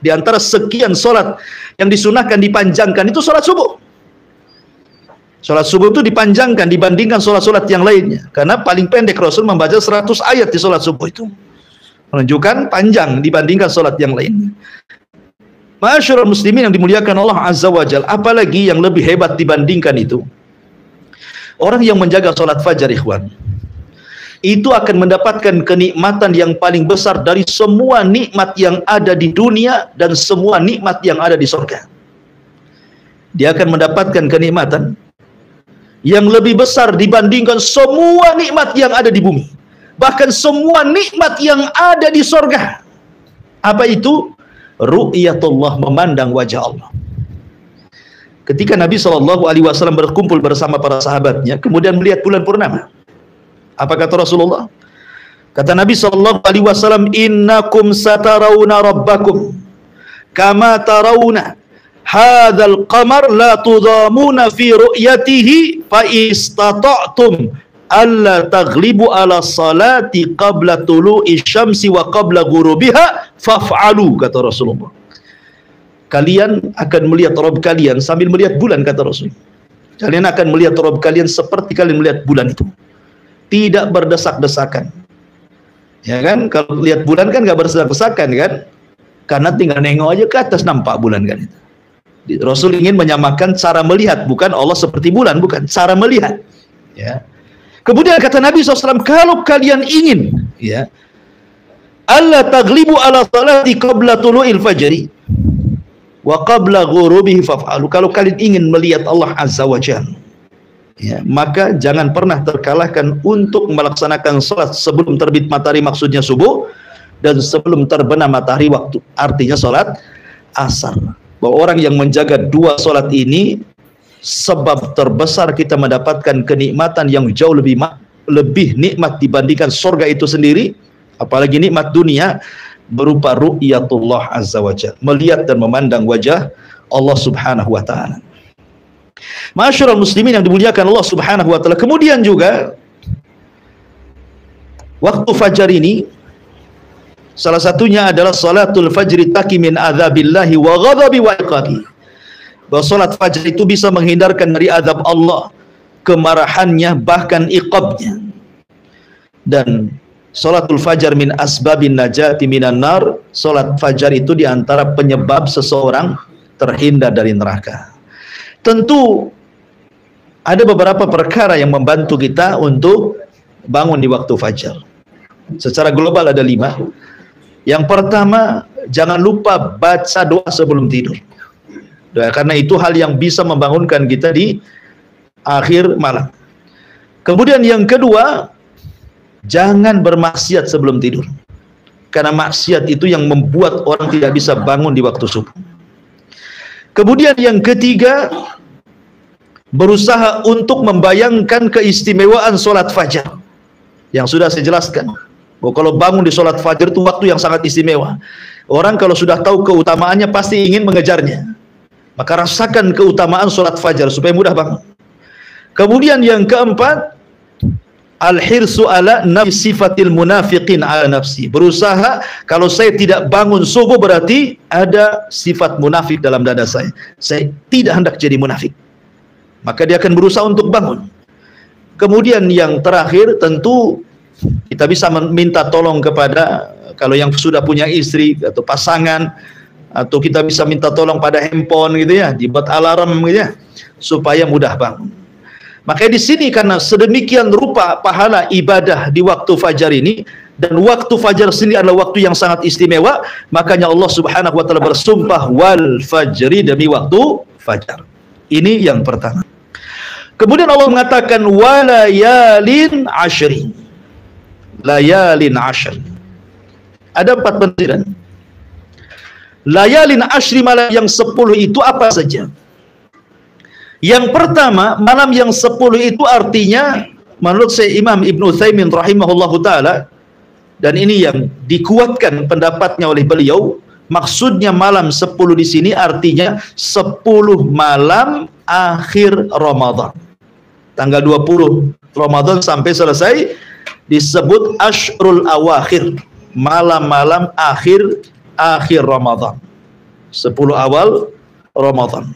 Di antara sekian sholat yang disunahkan dipanjangkan itu sholat subuh. Sholat subuh itu dipanjangkan dibandingkan sholat-sholat yang lainnya. Karena paling pendek Rasul membaca 100 ayat di sholat subuh itu. Menunjukkan panjang dibandingkan sholat yang lainnya. Ma'asyiral muslimin yang dimuliakan Allah Azza wa Jalla. Apalagi yang lebih hebat dibandingkan itu. Orang yang menjaga sholat fajar, ikhwan, itu akan mendapatkan kenikmatan yang paling besar dari semua nikmat yang ada di dunia dan semua nikmat yang ada di surga. Dia akan mendapatkan kenikmatan yang lebih besar dibandingkan semua nikmat yang ada di bumi, bahkan semua nikmat yang ada di sorga. Apa itu? Ru'yatullah, memandang wajah Allah. Ketika Nabi SAW berkumpul bersama para sahabatnya, kemudian melihat bulan purnama, apa kata Rasulullah? Kata Nabi SAW, innakum satarawna rabbakum kama tarawna hadzal qamar la tudamuna fi ru'yatihi fa istata'tum alla taghlibu ala salati qabla tulu'i syamsi wa qabla ghurubiha faf'alu, kata Rasulullah. Kalian akan melihat Rabb kalian sambil melihat bulan, kata Rasul. Kalian akan melihat Rabb kalian seperti kalian melihat bulan itu, tidak berdesak-desakan. Ya kan, kalau lihat bulan kan nggak berdesak-desakan kan, karena tinggal nengok aja ke atas nampak bulan kan itu. Rasul ingin menyamakan cara melihat, bukan Allah seperti bulan, bukan, cara melihat. Ya. Kemudian kata Nabi SAW, kalau kalian ingin, ya, alla taglibu ala salati qabla tulu'il fajri wa qabla ghurubihi faf'alu. Kalau kalian ingin melihat Allah Azza wa Jalla, ya, maka jangan pernah terkalahkan untuk melaksanakan salat sebelum terbit matahari, maksudnya subuh, dan sebelum terbenam matahari, waktu artinya salat asar. Bahwa orang yang menjaga 2 salat ini sebab terbesar kita mendapatkan kenikmatan yang jauh lebih nikmat dibandingkan surga itu sendiri, apalagi nikmat dunia berupa ru'yatullah azza wa jalla, melihat dan memandang wajah Allah Subhanahu wa taala. Ma'asyiral muslimin yang dimuliakan Allah Subhanahu wa taala. Kemudian juga waktu fajar ini salah satunya adalah salatul fajri taqi min adzabillahi wa ghadabi wa iqabi. Bahwa salat fajar itu bisa menghindarkan dari azab Allah, kemarahannya, bahkan iqabnya. Dan salatul fajar min asbabin najati minan nar. Salat fajar itu diantara penyebab seseorang terhindar dari neraka. Tentu ada beberapa perkara yang membantu kita untuk bangun di waktu fajar. Secara global ada 5. Yang pertama, jangan lupa baca doa sebelum tidur. Karena itu hal yang bisa membangunkan kita di akhir malam. Kemudian yang kedua, jangan bermaksiat sebelum tidur. Karena maksiat itu yang membuat orang tidak bisa bangun di waktu subuh. Kemudian yang ketiga, berusaha untuk membayangkan keistimewaan sholat fajar. Yang sudah saya jelaskan, bahwa kalau bangun di sholat fajar itu waktu yang sangat istimewa. Orang kalau sudah tahu keutamaannya pasti ingin mengejarnya. Maka rasakan keutamaan sholat fajar supaya mudah bangun. Kemudian yang keempat, al-hirsu ala nafsi sifatil munafiqin ala nafsi. Berusaha, kalau saya tidak bangun subuh berarti ada sifat munafik dalam dada saya. Saya tidak hendak jadi munafik. Maka dia akan berusaha untuk bangun. Kemudian yang terakhir, tentu kita bisa meminta tolong kepada, kalau yang sudah punya istri atau pasangan, atau kita bisa minta tolong pada handphone gitu ya, dibuat alarm gitu ya, supaya mudah bangun. Makanya di sini karena sedemikian rupa pahala ibadah di waktu fajar ini, dan waktu fajar sendiri adalah waktu yang sangat istimewa, makanya Allah Subhanahu wa taala bersumpah wal fajri, demi waktu fajar. Ini yang pertama. Kemudian Allah mengatakan walayalin ashri. Layalin ashri. Ada 4 penafsiran. Layalin ashri, malam yang 10 itu apa saja? Yang pertama, malam yang 10 itu artinya, menurut saya Imam Ibn Utsaimin rahimahullahu ta'ala, dan ini yang dikuatkan pendapatnya oleh beliau, maksudnya malam 10 di sini artinya 10 malam akhir Ramadan. Tanggal 20 Ramadan sampai selesai disebut Ashrul Awakhir, malam-malam akhir Ramadan. 10 awal Ramadan.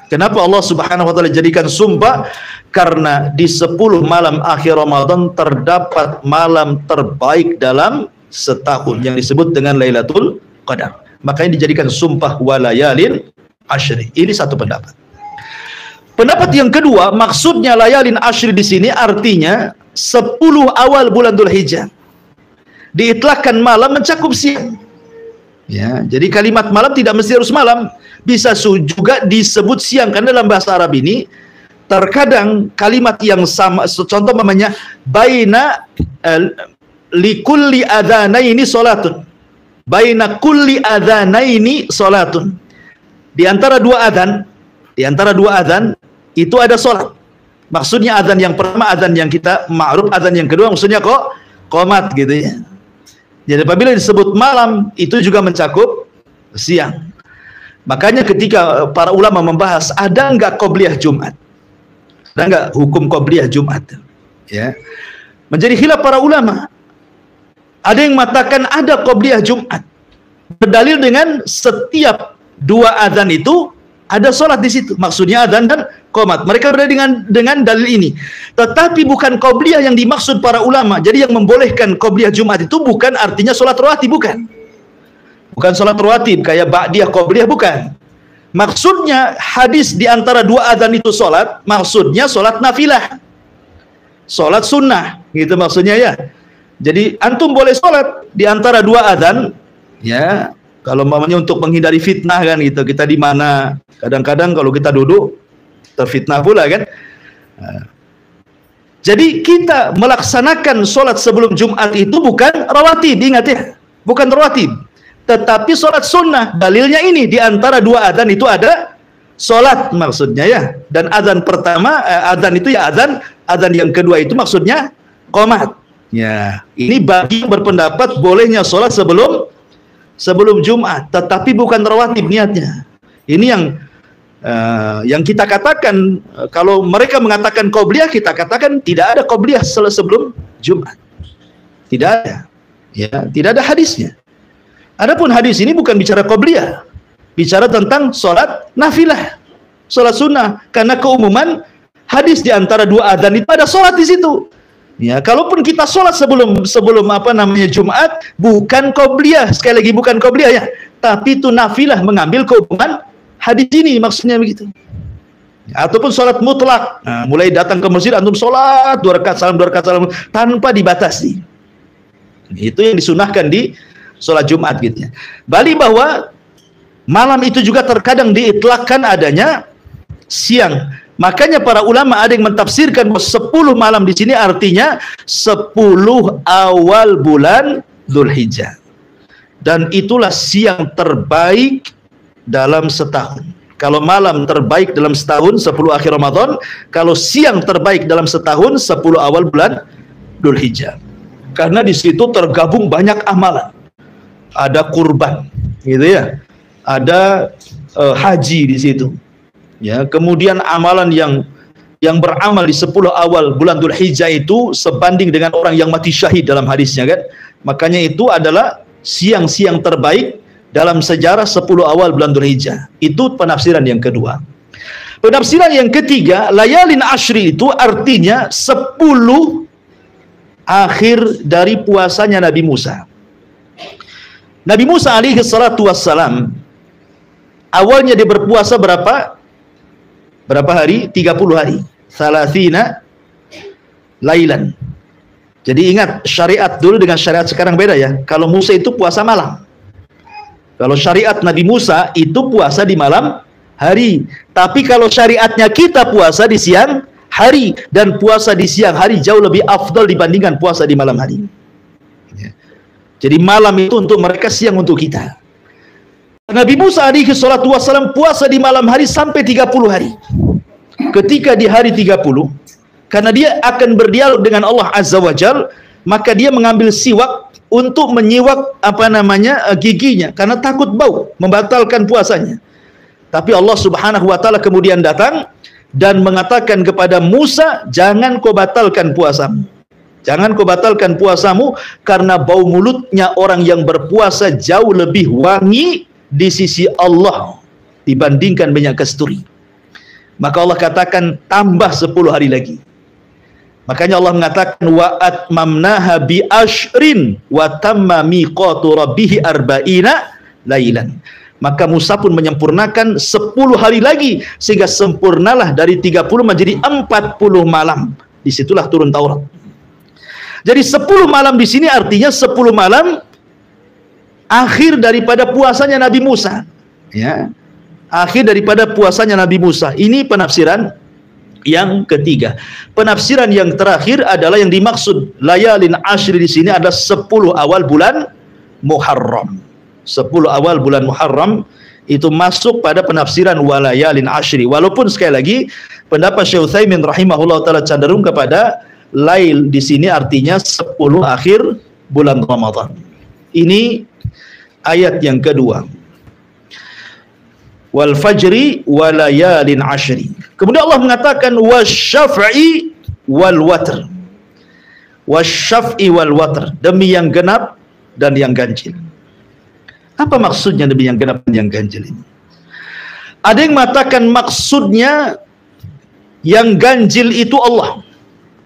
Kenapa Allah Subhanahu wa taala jadikan sumpah? Karena di 10 malam akhir Ramadan terdapat malam terbaik dalam setahun yang disebut dengan Lailatul Qadar. Makanya dijadikan sumpah walayalin ashri. Ini satu pendapat. Pendapat yang kedua, maksudnya layalin ashri di sini artinya 10 awal bulan Dzulhijjah. Diitlakkan malam mencakup siang. Ya, jadi kalimat malam tidak mesti harus malam, bisa juga disebut siang, karena dalam bahasa Arab ini terkadang kalimat yang sama, contoh namanya baina likulli adzanaini salatun. Baina kulli adzanaini salatun. Di antara dua adzan itu ada salat. Maksudnya adzan yang pertama adzan yang kita ma'ruf, adzan yang kedua maksudnya kok qomat gitu ya. Jadi apabila disebut malam itu juga mencakup siang. Makanya ketika para ulama membahas ada enggak qobliyah Jumat, ada enggak hukum qobliyah Jumat, ya, menjadi khilaf para ulama. Ada yang mengatakan ada qobliyah Jumat, berdalil dengan setiap 2 adzan itu ada sholat di situ. Maksudnya adzan dan qomat. Mereka berdalil dengan dalil ini. Tetapi bukan qobliyah yang dimaksud para ulama. Jadi yang membolehkan qobliyah Jumat itu bukan artinya sholat rawatib, bukan. Bukan sholat rawatib kayak ba'diyah qobliyah, bukan. Maksudnya hadis di antara 2 adzan itu sholat, maksudnya sholat nafilah, sholat sunnah, gitu maksudnya ya. Jadi antum boleh sholat di antara 2 adzan, ya. Kalau mamanya untuk menghindari fitnah kan gitu, kita di mana, kadang-kadang kalau kita duduk terfitnah pula kan. Jadi kita melaksanakan sholat sebelum Jumat itu bukan rawatib, ingat ya, bukan rawatib, tetapi sholat sunnah. Dalilnya ini, di antara 2 adzan itu ada sholat maksudnya ya. Dan adzan pertama, adzan itu ya adzan yang kedua itu maksudnya qomat. Ya, ini bagi yang berpendapat bolehnya sholat sebelum Jumat, tetapi bukan rawatib niatnya. Ini yang kita katakan, kalau mereka mengatakan qobliyah, kita katakan tidak ada qobliyah sebelum Jumat. Tidak ada. Ya, tidak ada hadisnya. Adapun hadis ini bukan bicara qobliyah, bicara tentang sholat nafilah, sholat sunnah. Karena keumuman hadis di antara 2 adzan itu ada sholat di situ. Ya, kalaupun kita sholat sebelum apa namanya Jumat, bukan qobliyah, sekali lagi bukan qobliyah ya, tapi itu nafilah, mengambil keumuman hadis ini, maksudnya begitu. Ataupun sholat mutlak, nah, mulai datang ke masjid antum sholat 2 rakaat salam 2 rakaat salam tanpa dibatasi. Itu yang disunahkan di sholat Jumat gitu ya. Bali bahwa Malam itu juga terkadang diitlakkan adanya siang. Makanya para ulama ada yang mentafsirkan bahwa 10 malam di sini artinya 10 awal bulan Dzulhijjah. Dan itulah siang terbaik dalam setahun. Kalau malam terbaik dalam setahun 10 akhir Ramadan, kalau siang terbaik dalam setahun 10 awal bulan Dzulhijjah. Karena di situ tergabung banyak amalan. Ada kurban, gitu ya. Ada haji di situ. Ya, kemudian amalan yang beramal di 10 awal bulan Dzulhijjah itu sebanding dengan orang yang mati syahid dalam hadisnya kan. Makanya itu adalah siang-siang terbaik dalam sejarah 10 awal bulan Dzulhijjah. Itu penafsiran yang kedua. Penafsiran yang ketiga, layalin ashri itu artinya 10 akhir dari puasanya Nabi Musa. Nabi Musa alaihi salatu wassalam awalnya dia berpuasa berapa hari? 30 hari. Salasina lailan. Jadi ingat, syariat dulu dengan syariat sekarang beda ya. Kalau Musa itu puasa malam. Kalau syariat Nabi Musa itu puasa di malam hari. Tapi kalau syariatnya kita puasa di siang hari. Dan puasa di siang hari jauh lebih afdal dibandingkan puasa di malam hari. Jadi malam itu untuk mereka, siang untuk kita. Nabi Musa alaihi salatu wassalam puasa di malam hari sampai 30 hari. Ketika di hari 30, karena dia akan berdialog dengan Allah Azza wa Jal, maka dia mengambil siwak untuk menyiwak giginya, karena takut bau, membatalkan puasanya. Tapi Allah Subhanahu wa taala kemudian datang dan mengatakan kepada Musa, jangan kau batalkan puasamu. Jangan kau batalkan puasamu, karena bau mulutnya orang yang berpuasa jauh lebih wangi di sisi Allah dibandingkan minyak kasturi. Maka Allah katakan tambah 10 hari lagi. Makanya Allah mengatakan wa atmamnaha bi ashrin wa tamma miqatu rabbih arba'ina lailan. Maka Musa pun menyempurnakan 10 hari lagi, sehingga sempurnalah dari 30 menjadi 40 malam. Disitulah turun Taurat. Jadi 10 malam di sini artinya 10 malam akhir daripada puasanya Nabi Musa, ya, akhir daripada puasanya Nabi Musa. Ini penafsiran yang ketiga. Penafsiran yang terakhir adalah yang dimaksud layalin ashri di sini adalah 10 awal bulan Muharram. 10 awal bulan Muharram itu masuk pada penafsiran walayalin ashri. Walaupun sekali lagi pendapat Syekh Utsaimin rahimahullah taala cenderung kepada lail di sini artinya 10 akhir bulan Ramadan. Ini ayat yang kedua. Wal fajri walayalin ashri. Kemudian Allah mengatakan wasyaf'i wal watr. Wasyaf'i wal watr, demi yang genap dan yang ganjil. Apa maksudnya demi yang genap dan yang ganjil ini? Ada yang mengatakan maksudnya yang ganjil itu Allah.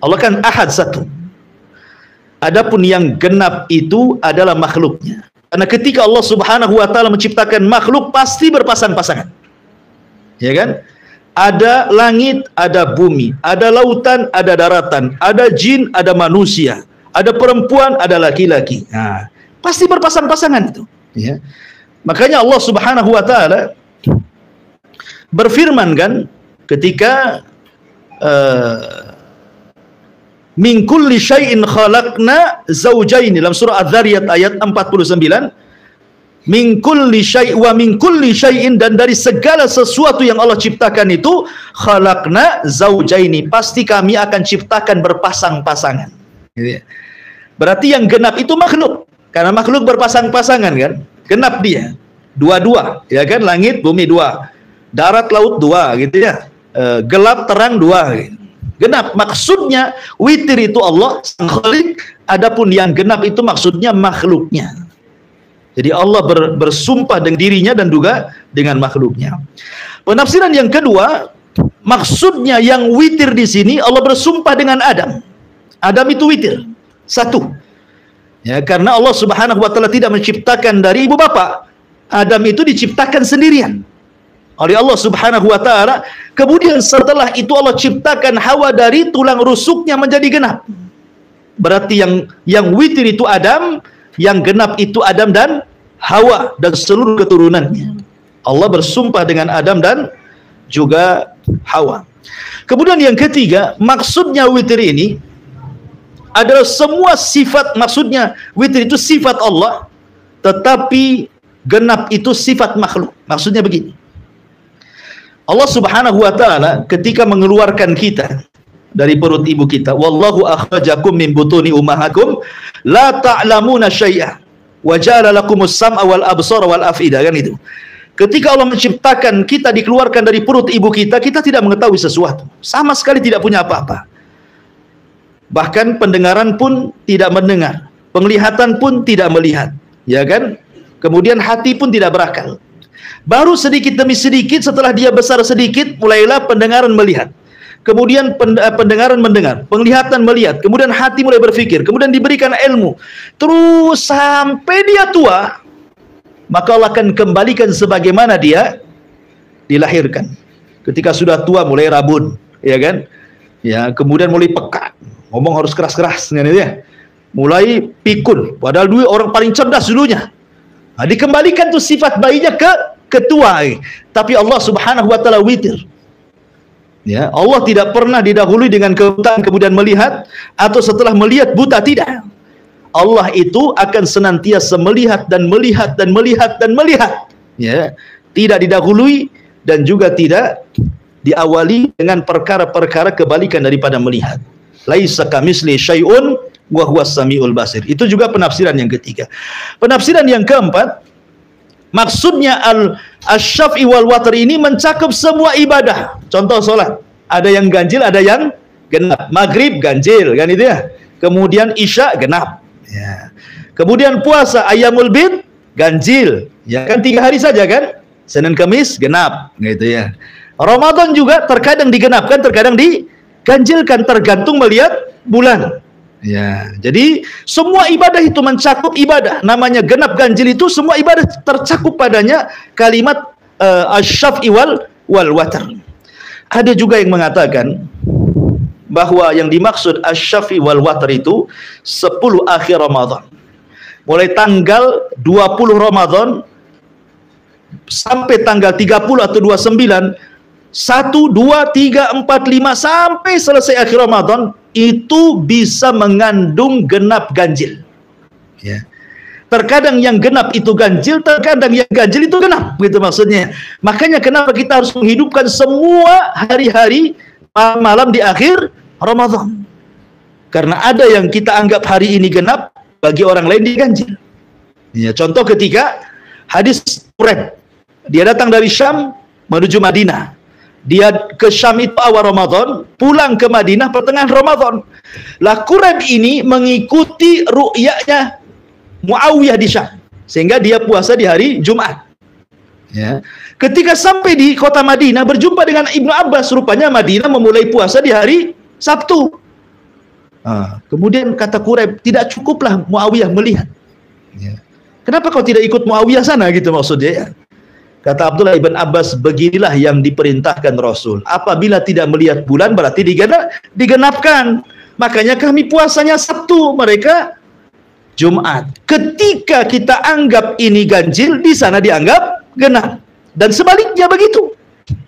Allah kan ahad, satu. Adapun yang genap itu adalah makhluknya. Karena ketika Allah Subhanahu wa taala menciptakan makhluk pasti berpasang-pasangan. Ya kan? Ada langit, ada bumi, ada lautan, ada daratan, ada jin, ada manusia, ada perempuan, ada laki-laki. Nah, pasti berpasang-pasangan itu, ya. Makanya Allah Subhanahu wa taala berfirman kan ketika min kulli syai'in khalaqna zawjayn dalam surah Az-Zariyat ayat 49. Min kulli syai' wa min kulli syai'in, dan dari segala sesuatu yang Allah ciptakan itu khalaqna zawjaini, pasti kami akan ciptakan berpasang-pasangan. Berarti yang genap itu makhluk, karena makhluk berpasang-pasangan kan, genap dia dua-dua, ya kan, langit bumi dua, darat laut dua, gitu ya, gelap terang dua, gitu. Genap maksudnya witir itu Allah sang khalik, adapun yang genap itu maksudnya makhluknya. Jadi Allah bersumpah dengan dirinya dan juga dengan makhluknya. Penafsiran yang kedua, maksudnya yang witir di sini Allah bersumpah dengan Adam. Adam itu witir, satu. Ya, karena Allah Subhanahu wa taala tidak menciptakan dari ibu bapak. Adam itu diciptakan sendirian oleh Allah Subhanahu wa taala. Kemudian setelah itu Allah ciptakan Hawa dari tulang rusuknya menjadi genap. Berarti yang witir itu Adam, yang genap itu Adam dan Hawa dan seluruh keturunannya. Allah bersumpah dengan Adam dan juga Hawa. Kemudian yang ketiga, maksudnya witir ini adalah semua sifat, maksudnya witir itu sifat Allah, tetapi genap itu sifat makhluk. Maksudnya begini, Allah Subhanahu wa ta'ala ketika mengeluarkan kita dari perut ibu kita, wallahu akhrajakum min butuni ummahakum la ta'lamuna syai'a wa ja'ala lakumus sam'a wal absara wal af'idah, kan itu. Ketika Allah menciptakan kita, dikeluarkan dari perut ibu kita, kita tidak mengetahui sesuatu, sama sekali tidak punya apa-apa. Bahkan pendengaran pun tidak mendengar, penglihatan pun tidak melihat, ya kan? Kemudian hati pun tidak berakal. Baru sedikit demi sedikit setelah dia besar sedikit, mulailah pendengaran melihat. Kemudian pendengaran mendengar, penglihatan melihat, kemudian hati mulai berpikir, kemudian diberikan ilmu. Terus sampai dia tua, maka Allah akan kembalikan sebagaimana dia dilahirkan. Ketika sudah tua mulai rabun, ya kan? Ya, kemudian mulai peka, ngomong harus keras-keras, kan ya? Mulai pikun, padahal dulu orang paling cerdas dulunya. Nah, dikembalikan tuh sifat bayinya ke ketua. Tapi Allah Subhanahu wa ta'ala witir. Ya, Allah tidak pernah didahului dengan kebutaan kemudian melihat, atau setelah melihat buta, tidak. Allah itu akan senantiasa melihat dan melihat dan melihat dan melihat, ya, tidak didahului dan juga tidak diawali dengan perkara-perkara kebalikan daripada melihat. Laisa kamitsli syai'un wa huwas samiul basir. Itu juga penafsiran yang ketiga. Penafsiran yang keempat, maksudnya al-syaf'i wal watr ini mencakup semua ibadah. Contoh salat, ada yang ganjil, ada yang genap. Maghrib ganjil, kan itu ya. Kemudian isya genap. Ya. Kemudian puasa ayyamul bid ganjil, ya kan 3 hari saja kan, Senin Kamis genap, gitu ya. Ramadan juga terkadang digenapkan, terkadang diganjilkan, tergantung melihat bulan. Ya, jadi semua ibadah itu mencakup ibadah. Namanya genap ganjil itu semua ibadah tercakup padanya kalimat asy-syaf'i wal watr. Ada juga yang mengatakan bahwa yang dimaksud asy-syaf'i wal watr itu 10 akhir Ramadan. Mulai tanggal 20 Ramadan sampai tanggal 30 atau 29, 1, 2, 3, 4, 5 sampai selesai akhir Ramadan, itu bisa mengandung genap ganjil. Ya. Terkadang yang genap itu ganjil, terkadang yang ganjil itu genap, gitu maksudnya. Makanya kenapa kita harus menghidupkan semua hari-hari malam di akhir Ramadan. Karena ada yang kita anggap hari ini genap, bagi orang lain dia ganjil. Ya, contoh ketika hadis Quraib, dia datang dari Syam menuju Madinah. Dia ke Syam itu awal Ramadan, pulang ke Madinah pertengahan Ramadan. Lah Quraib ini mengikuti ru'yanya Muawiyah di Syam, sehingga dia puasa di hari Jumat. Ya. Ketika sampai di kota Madinah berjumpa dengan Ibnu Abbas, rupanya Madinah memulai puasa di hari Sabtu. Kemudian kata Quraib, tidak cukuplah Muawiyah melihat. Ya. Kenapa kau tidak ikut Muawiyah sana, gitu maksudnya ya. Kata Abdullah ibn Abbas, beginilah yang diperintahkan Rasul. Apabila tidak melihat bulan berarti digenapkan. Makanya kami puasanya Sabtu, mereka Jumat. Ketika kita anggap ini ganjil, di sana dianggap genap. Dan sebaliknya begitu.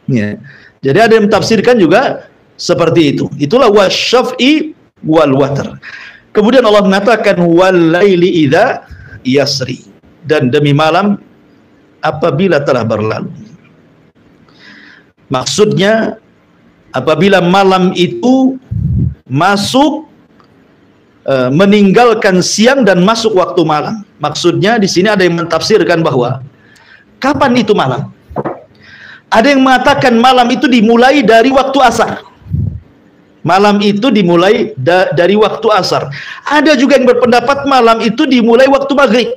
Ya. Jadi ada yang mentafsirkan juga seperti itu. Itulah wasyaf'i wal watr. Kemudian Allah mengatakan wal laili idza yasri, dan demi malam apabila telah berlalu. Maksudnya apabila malam itu masuk meninggalkan siang dan masuk waktu malam. Maksudnya di sini ada yang mentafsirkan bahwa kapan itu malam? Ada yang mengatakan malam itu dimulai dari waktu asar. Malam itu dimulai dari waktu asar. Ada juga yang berpendapat malam itu dimulai waktu maghrib.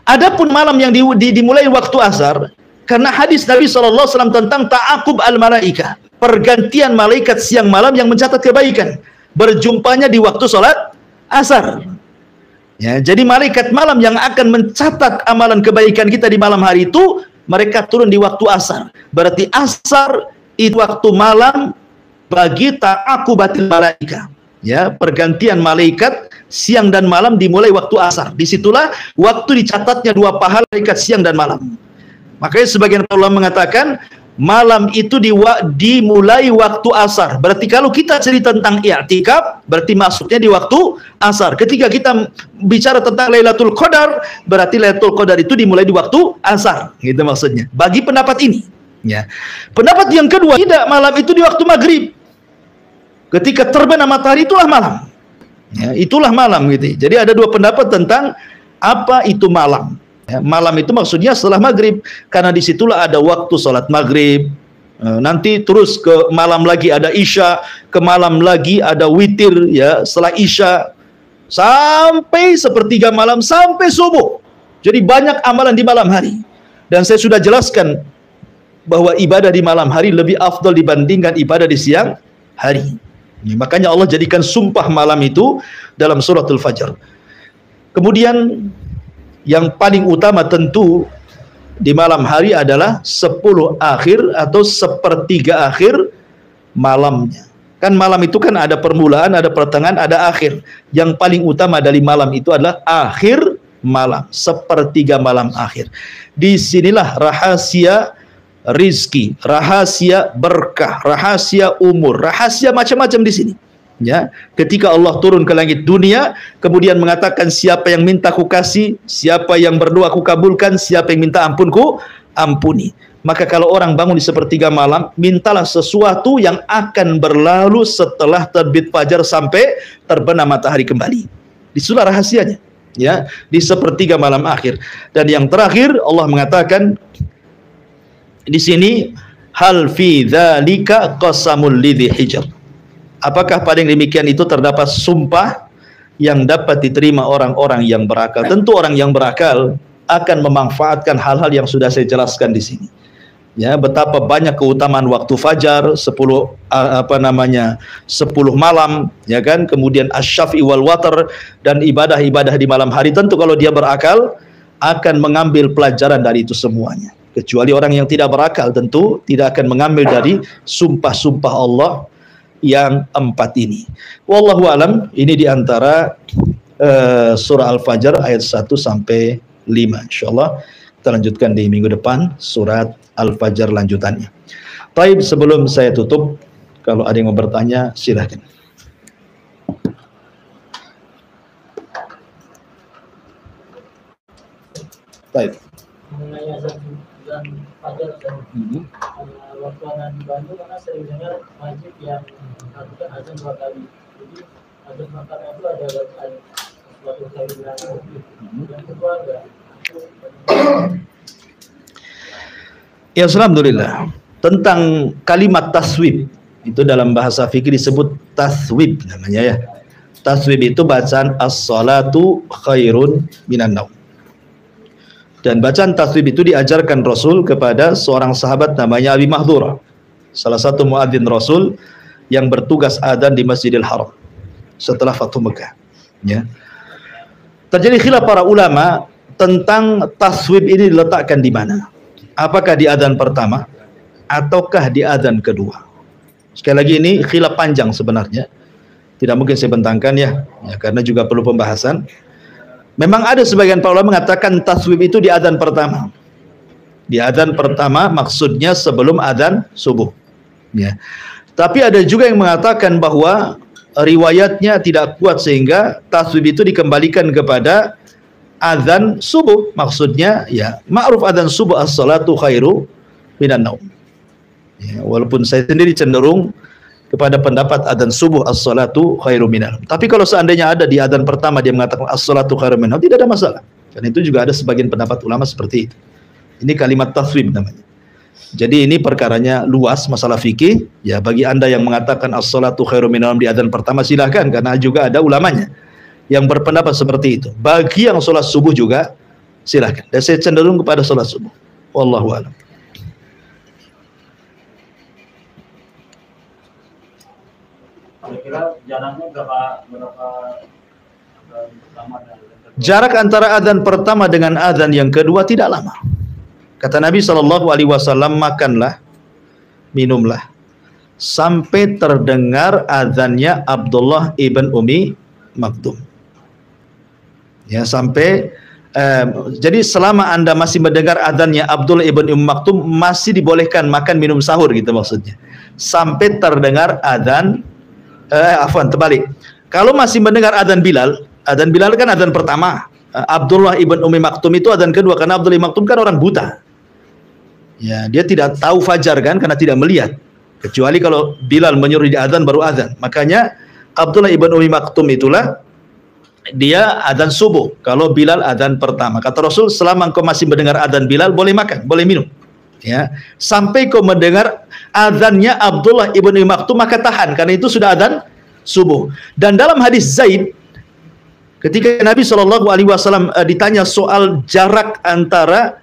Adapun malam yang dimulai waktu asar, karena hadis Nabi SAW tentang ta'aqub al-malaika, pergantian malaikat siang malam yang mencatat kebaikan, berjumpanya di waktu sholat asar. Ya, jadi malaikat malam yang akan mencatat amalan kebaikan kita di malam hari itu, mereka turun di waktu asar. Berarti asar itu waktu malam bagi ta'aqubatil malaika. Ya, pergantian malaikat siang dan malam dimulai waktu asar. Disitulah waktu dicatatnya 2 pahala malaikat siang dan malam. Makanya sebagian ulama mengatakan malam itu dimulai waktu asar. Berarti kalau kita cerita tentang i'tikaf, berarti masuknya di waktu asar. Ketika kita bicara tentang Lailatul Qadar, berarti Lailatul Qadar itu dimulai di waktu asar. Gitu maksudnya. Bagi pendapat ini. Ya. Pendapat yang kedua, tidak, malam itu di waktu maghrib. Ketika terbenam matahari itulah malam. Ya, itulah malam gitu. Jadi ada dua pendapat tentang apa itu malam. Ya, malam itu maksudnya setelah maghrib, karena disitulah ada waktu sholat maghrib. Nanti terus ke malam lagi ada isya, ke malam lagi ada witir, ya setelah isya sampai sepertiga malam sampai subuh. Jadi banyak amalan di malam hari. Dan saya sudah jelaskan bahwa ibadah di malam hari lebih afdal dibandingkan ibadah di siang hari. Ya, makanya Allah jadikan sumpah malam itu dalam suratul Fajr. Kemudian yang paling utama tentu di malam hari adalah 10 akhir atau sepertiga akhir malamnya. Kan malam itu kan ada permulaan, ada pertengahan, ada akhir. Yang paling utama dari malam itu adalah akhir malam, sepertiga malam akhir. Disinilah rahasia rizki, rahasia berkah, rahasia umur, rahasia macam-macam di sini. Ya, ketika Allah turun ke langit dunia, kemudian mengatakan siapa yang minta ku kasih, siapa yang berdoa ku kabulkan, siapa yang minta ampun ku ampuni. Maka kalau orang bangun di sepertiga malam, mintalah sesuatu yang akan berlalu setelah terbit fajar sampai terbenam matahari kembali. Disitulah rahasianya. Ya, di sepertiga malam akhir. Dan yang terakhir Allah mengatakan di sini, hal fi dzalika qasamul lidzi hijr. Apakah pada yang demikian itu terdapat sumpah yang dapat diterima orang-orang yang berakal? Tentu orang yang berakal akan memanfaatkan hal-hal yang sudah saya jelaskan di sini. Ya, betapa banyak keutamaan waktu fajar, 10 malam, ya kan? Kemudian asy-syafi wal watar dan ibadah-ibadah di malam hari. Tentu kalau dia berakal akan mengambil pelajaran dari itu semuanya. Kecuali orang yang tidak berakal tentu tidak akan mengambil dari sumpah-sumpah Allah yang 4 ini. Wallahu alam, ini diantara surah Al-Fajr ayat 1 sampai 5. Insyaallah kita lanjutkan di minggu depan surat Al-Fajr lanjutannya. Taib, sebelum saya tutup, kalau ada yang mau bertanya silahkan. Taib. Mengenai azan dan fajar dan waktu anak di Bandung, karena sering dengar masjid yang melakukan azan 2 kali. Jadi azan pertama itu ada suatu kali yang kedua ada. Ya, alhamdulillah. Tentang kalimat taswib, itu dalam bahasa fikih disebut taswib namanya ya. Taswib itu bacaan as-salatu khairun minan naum. Dan bacaan taswib itu diajarkan Rasul kepada seorang sahabat namanya Abi Mahdhurah, salah satu muadzin Rasul yang bertugas adzan di Masjidil Haram setelah Fathu Mekah. Ya. Terjadi khilaf para ulama tentang taswib ini diletakkan di mana. Apakah di adzan pertama ataukah di adzan kedua? Sekali lagi ini khilaf panjang sebenarnya. Tidak mungkin saya bentangkan ya karena juga perlu pembahasan. Memang ada sebagian para ulama mengatakan taswib itu di adzan pertama. Di adzan pertama maksudnya sebelum adzan subuh. Ya. Tapi ada juga yang mengatakan bahwa riwayatnya tidak kuat sehingga taswib itu dikembalikan kepada adzan subuh. Maksudnya ya ma'ruf adzan subuh as-salatu khairu minan naum. Ya, walaupun saya sendiri cenderung kepada pendapat adzan subuh as-salatu khairu minal. Tapi kalau seandainya ada di adzan pertama dia mengatakan as-salatu khairu minal, tidak ada masalah. Dan itu juga ada sebagian pendapat ulama seperti itu. Ini kalimat taswib namanya. Jadi ini perkaranya luas masalah fikih. Ya, bagi Anda yang mengatakan as-salatu khairu minal di adzan pertama silahkan, karena juga ada ulamanya yang berpendapat seperti itu. Bagi yang sholat subuh juga silahkan. Dan saya cenderung kepada sholat subuh. Wallahu a'lam. Kira-kira jaraknya berapa lama? Jarak antara adzan pertama dengan adzan yang kedua tidak lama. Kata Nabi SAW, makanlah, minumlah sampai terdengar adzannya Abdullah ibn Umi Maktum. Ya, sampai Jadi selama Anda masih mendengar adzannya Abdullah ibn Maktum, masih dibolehkan makan minum sahur gitu maksudnya. Sampai terdengar adzan terbalik. Kalau masih mendengar adzan Bilal kan adzan pertama. Abdullah ibn Maktum itu adzan kedua, karena Abdullah ibn Maktum kan orang buta. Ya, dia tidak tahu fajar kan karena tidak melihat. Kecuali kalau Bilal menyuruh dia adzan baru adzan. Makanya Abdullah ibn Maktum itulah dia adzan subuh kalau Bilal adzan pertama. Kata Rasul, selama engkau masih mendengar adzan Bilal, boleh makan, boleh minum. Ya, sampai kau mendengar adzannya Abdullah ibn Maktum, maka tahan, karena itu sudah adzan subuh. Dan dalam hadis Zaid, ketika Nabi SAW ditanya soal jarak antara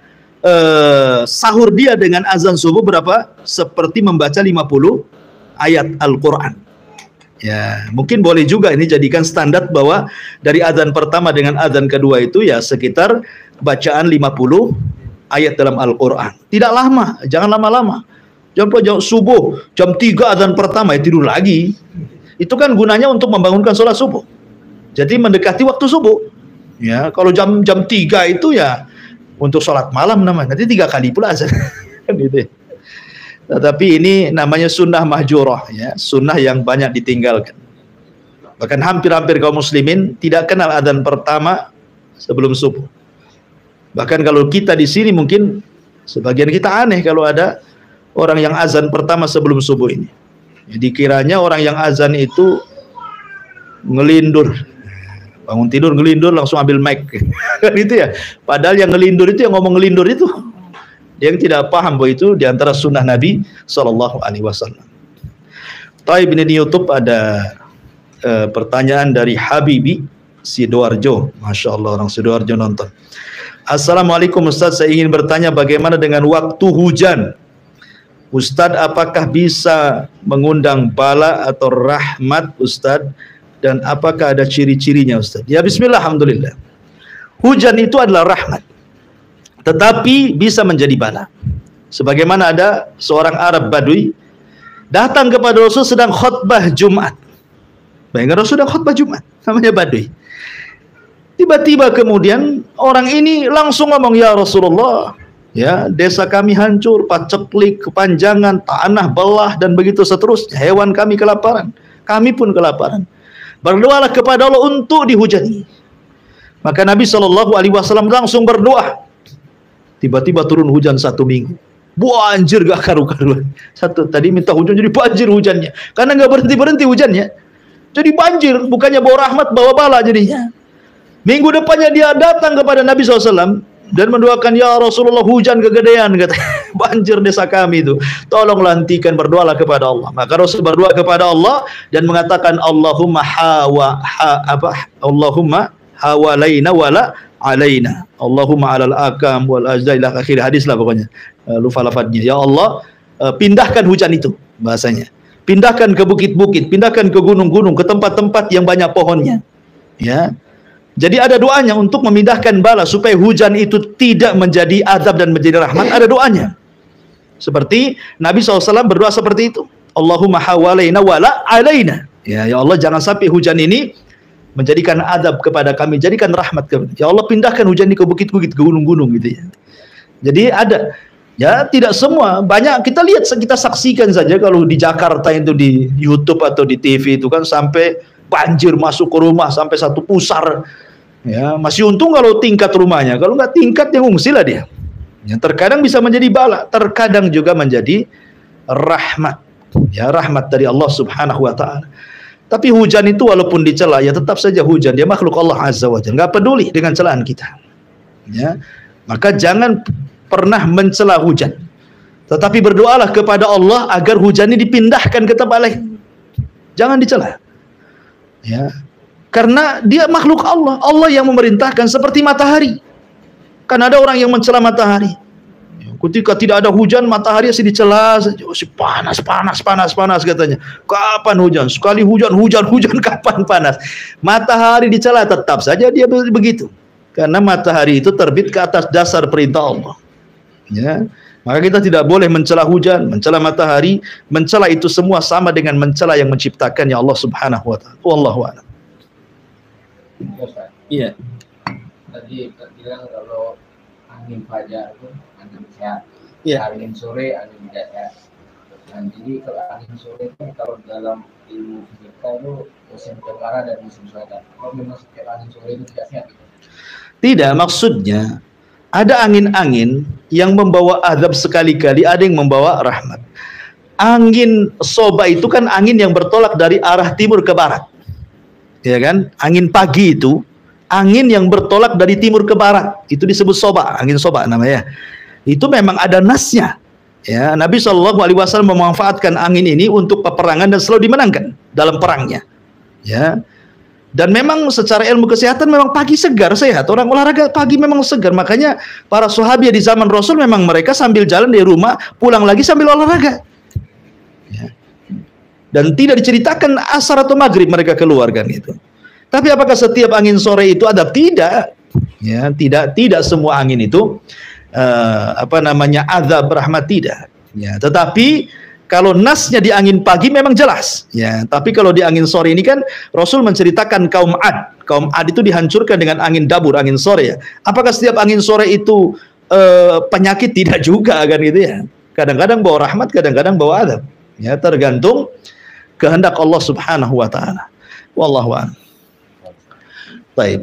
sahur dia dengan azan subuh berapa? Seperti membaca 50 ayat Al-Quran. Ya, mungkin boleh juga ini jadikan standar bahwa dari adzan pertama dengan adzan kedua itu ya sekitar bacaan 50 ayat dalam Al-Quran. Tidak lama, jangan lama-lama. Jam subuh, jam 3 adzan pertama ya tidur lagi. Itu kan gunanya untuk membangunkan sholat subuh. Jadi mendekati waktu subuh. Ya, kalau jam 3 itu ya untuk sholat malam namanya. Nanti 3 kali pula azan. Gitu ya. Tetapi ini namanya sunnah mahjurah, ya, sunnah yang banyak ditinggalkan. Bahkan hampir-hampir kaum muslimin tidak kenal adzan pertama sebelum subuh. Bahkan kalau kita di sini mungkin sebagian kita aneh kalau ada orang yang azan pertama sebelum subuh ini. Jadi kiranya orang yang azan itu ngelindur, bangun tidur ngelindur langsung ambil mic, kan itu ya. Padahal yang ngelindur itu, yang ngomong ngelindur itu, yang tidak paham bahwa itu diantara sunnah Nabi SAW. Taib ini di YouTube ada pertanyaan dari Habibi Sidoarjo. Masya Allah, orang Sidoarjo nonton. Assalamualaikum Ustaz, saya ingin bertanya bagaimana dengan waktu hujan? Ustaz, apakah bisa mengundang bala atau rahmat Ustaz? Dan apakah ada ciri-cirinya Ustaz? Ya bismillah, alhamdulillah. Hujan itu adalah rahmat, tetapi bisa menjadi bala. Sebagaimana ada seorang Arab Badui datang kepada Rasul sedang khutbah Jumat. Bayangkan Rasul sedang khutbah Jumat, namanya Badui. Tiba-tiba kemudian orang ini langsung ngomong, ya Rasulullah, ya desa kami hancur, paceklik, kepanjangan, tanah belah dan begitu seterusnya. Hewan kami kelaparan, kami pun kelaparan. Berdoalah kepada Allah untuk dihujani. Maka Nabi SAW langsung berdoa. Tiba-tiba turun hujan 1 minggu. Banjir gak karu-karuan. Tadi minta hujan jadi banjir hujannya. Karena gak berhenti-berhenti hujannya. Jadi banjir, bukannya bawa rahmat, bawa bala jadinya. Minggu depannya dia datang kepada Nabi SAW dan mendoakan, ya Rasulullah, hujan kegedean, kata. Banjir desa kami itu. Tolonglah hentikan, berdoalah kepada Allah. Maka Rasul berdoa kepada Allah dan mengatakan, Allahumma Allahumma hawalaina wala alaina. Allahumma alal akam wal azailah, akhir hadis lah pokoknya. Lupa lafadznya. Ya Allah, pindahkan hujan itu, bahasanya. Pindahkan ke bukit-bukit, pindahkan ke gunung-gunung, ke tempat-tempat yang banyak pohonnya. Ya. Jadi ada doanya untuk memindahkan bala supaya hujan itu tidak menjadi azab dan menjadi rahmat. Ada doanya. Seperti Nabi SAW berdoa seperti itu. Allahumma hawalaina wala alaina. Ya Allah, jangan sampai hujan ini menjadikan azab kepada kami, jadikan rahmat kepada. Ya Allah, pindahkan hujan ini ke bukit-bukit, ke gunung-gunung gitu ya. Jadi ada, ya tidak semua, banyak kita lihat, kita saksikan saja kalau di Jakarta itu di YouTube atau di TV itu kan sampai banjir masuk ke rumah sampai 1 pusar. Ya, masih untung kalau tingkat rumahnya, kalau nggak tingkat ya ngungsi lah dia. Ya, terkadang bisa menjadi bala, terkadang juga menjadi rahmat. Ya, rahmat dari Allah Subhanahu wa taala. Tapi hujan itu walaupun dicela ya tetap saja hujan, dia makhluk Allah Azza wa Jalla, nggak peduli dengan celaan kita. Ya. Maka jangan pernah mencela hujan. Tetapi berdoalah kepada Allah agar hujan ini dipindahkan ke tempat lain. Jangan dicela. Ya. Karena dia makhluk Allah. Allah yang memerintahkan, seperti matahari. Kan ada orang yang mencela matahari. Ketika tidak ada hujan, matahari masih dicela, panas katanya. Kapan hujan? Sekali hujan, kapan panas? Matahari dicela, tetap saja dia begitu. Karena matahari itu terbit ke atas dasar perintah Allah. Ya. Maka kita tidak boleh mencela hujan, mencela matahari, mencela itu semua sama dengan mencela yang menciptakannya Allah Subhanahu wa taala. Wallahu a'lam. Iya. Tadi bilang kalau angin fajar itu angin sehat, angin sore angin tidak sehat. Nah, jadi kalau angin sore itu kalau dalam ilmu fisika itu musim kemarau dan musim selatan. Kalau memang setiap angin sore itu tidak sehat. Tidak, maksudnya ada angin-angin yang membawa azab sekali-kali, ada yang membawa rahmat. Angin soba itu kan angin yang bertolak dari arah timur ke barat, ya kan? Angin pagi itu angin yang bertolak dari timur ke barat, itu disebut soba, angin soba namanya. Itu memang ada nasnya. Ya, Nabi SAW memanfaatkan angin ini untuk peperangan dan selalu dimenangkan dalam perangnya. Ya. Dan memang secara ilmu kesehatan memang pagi segar, sehat. Orang olahraga pagi memang segar. Makanya para sahabat di zaman Rasul memang mereka sambil jalan di rumah, pulang lagi sambil olahraga. Ya. Dan tidak diceritakan asar atau maghrib mereka keluarkan itu. Tapi apakah setiap angin sore itu adab? Tidak. Ya, tidak semua angin itu azab rahmat, tidak. Ya, tetapi kalau nasnya di angin pagi memang jelas, ya. Tapi kalau di angin sore ini kan Rasul menceritakan kaum Ad. Kaum Ad itu dihancurkan dengan angin dabur, angin sore, ya. Apakah setiap angin sore itu penyakit? Tidak juga kan gitu ya. Kadang-kadang bawa rahmat, kadang-kadang bawa azab. Ya, tergantung kehendak Allah Subhanahu wa taala. Wallahu a'lam. Baik.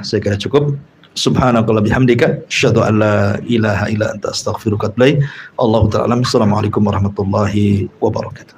Saya kira cukup. Subhanakallah bihamdika asyhadu an la ilaha illa anta astaghfiruka wa atubu ilaik. Allahu ta'ala. Assalamualaikum warahmatullahi wabarakatuh.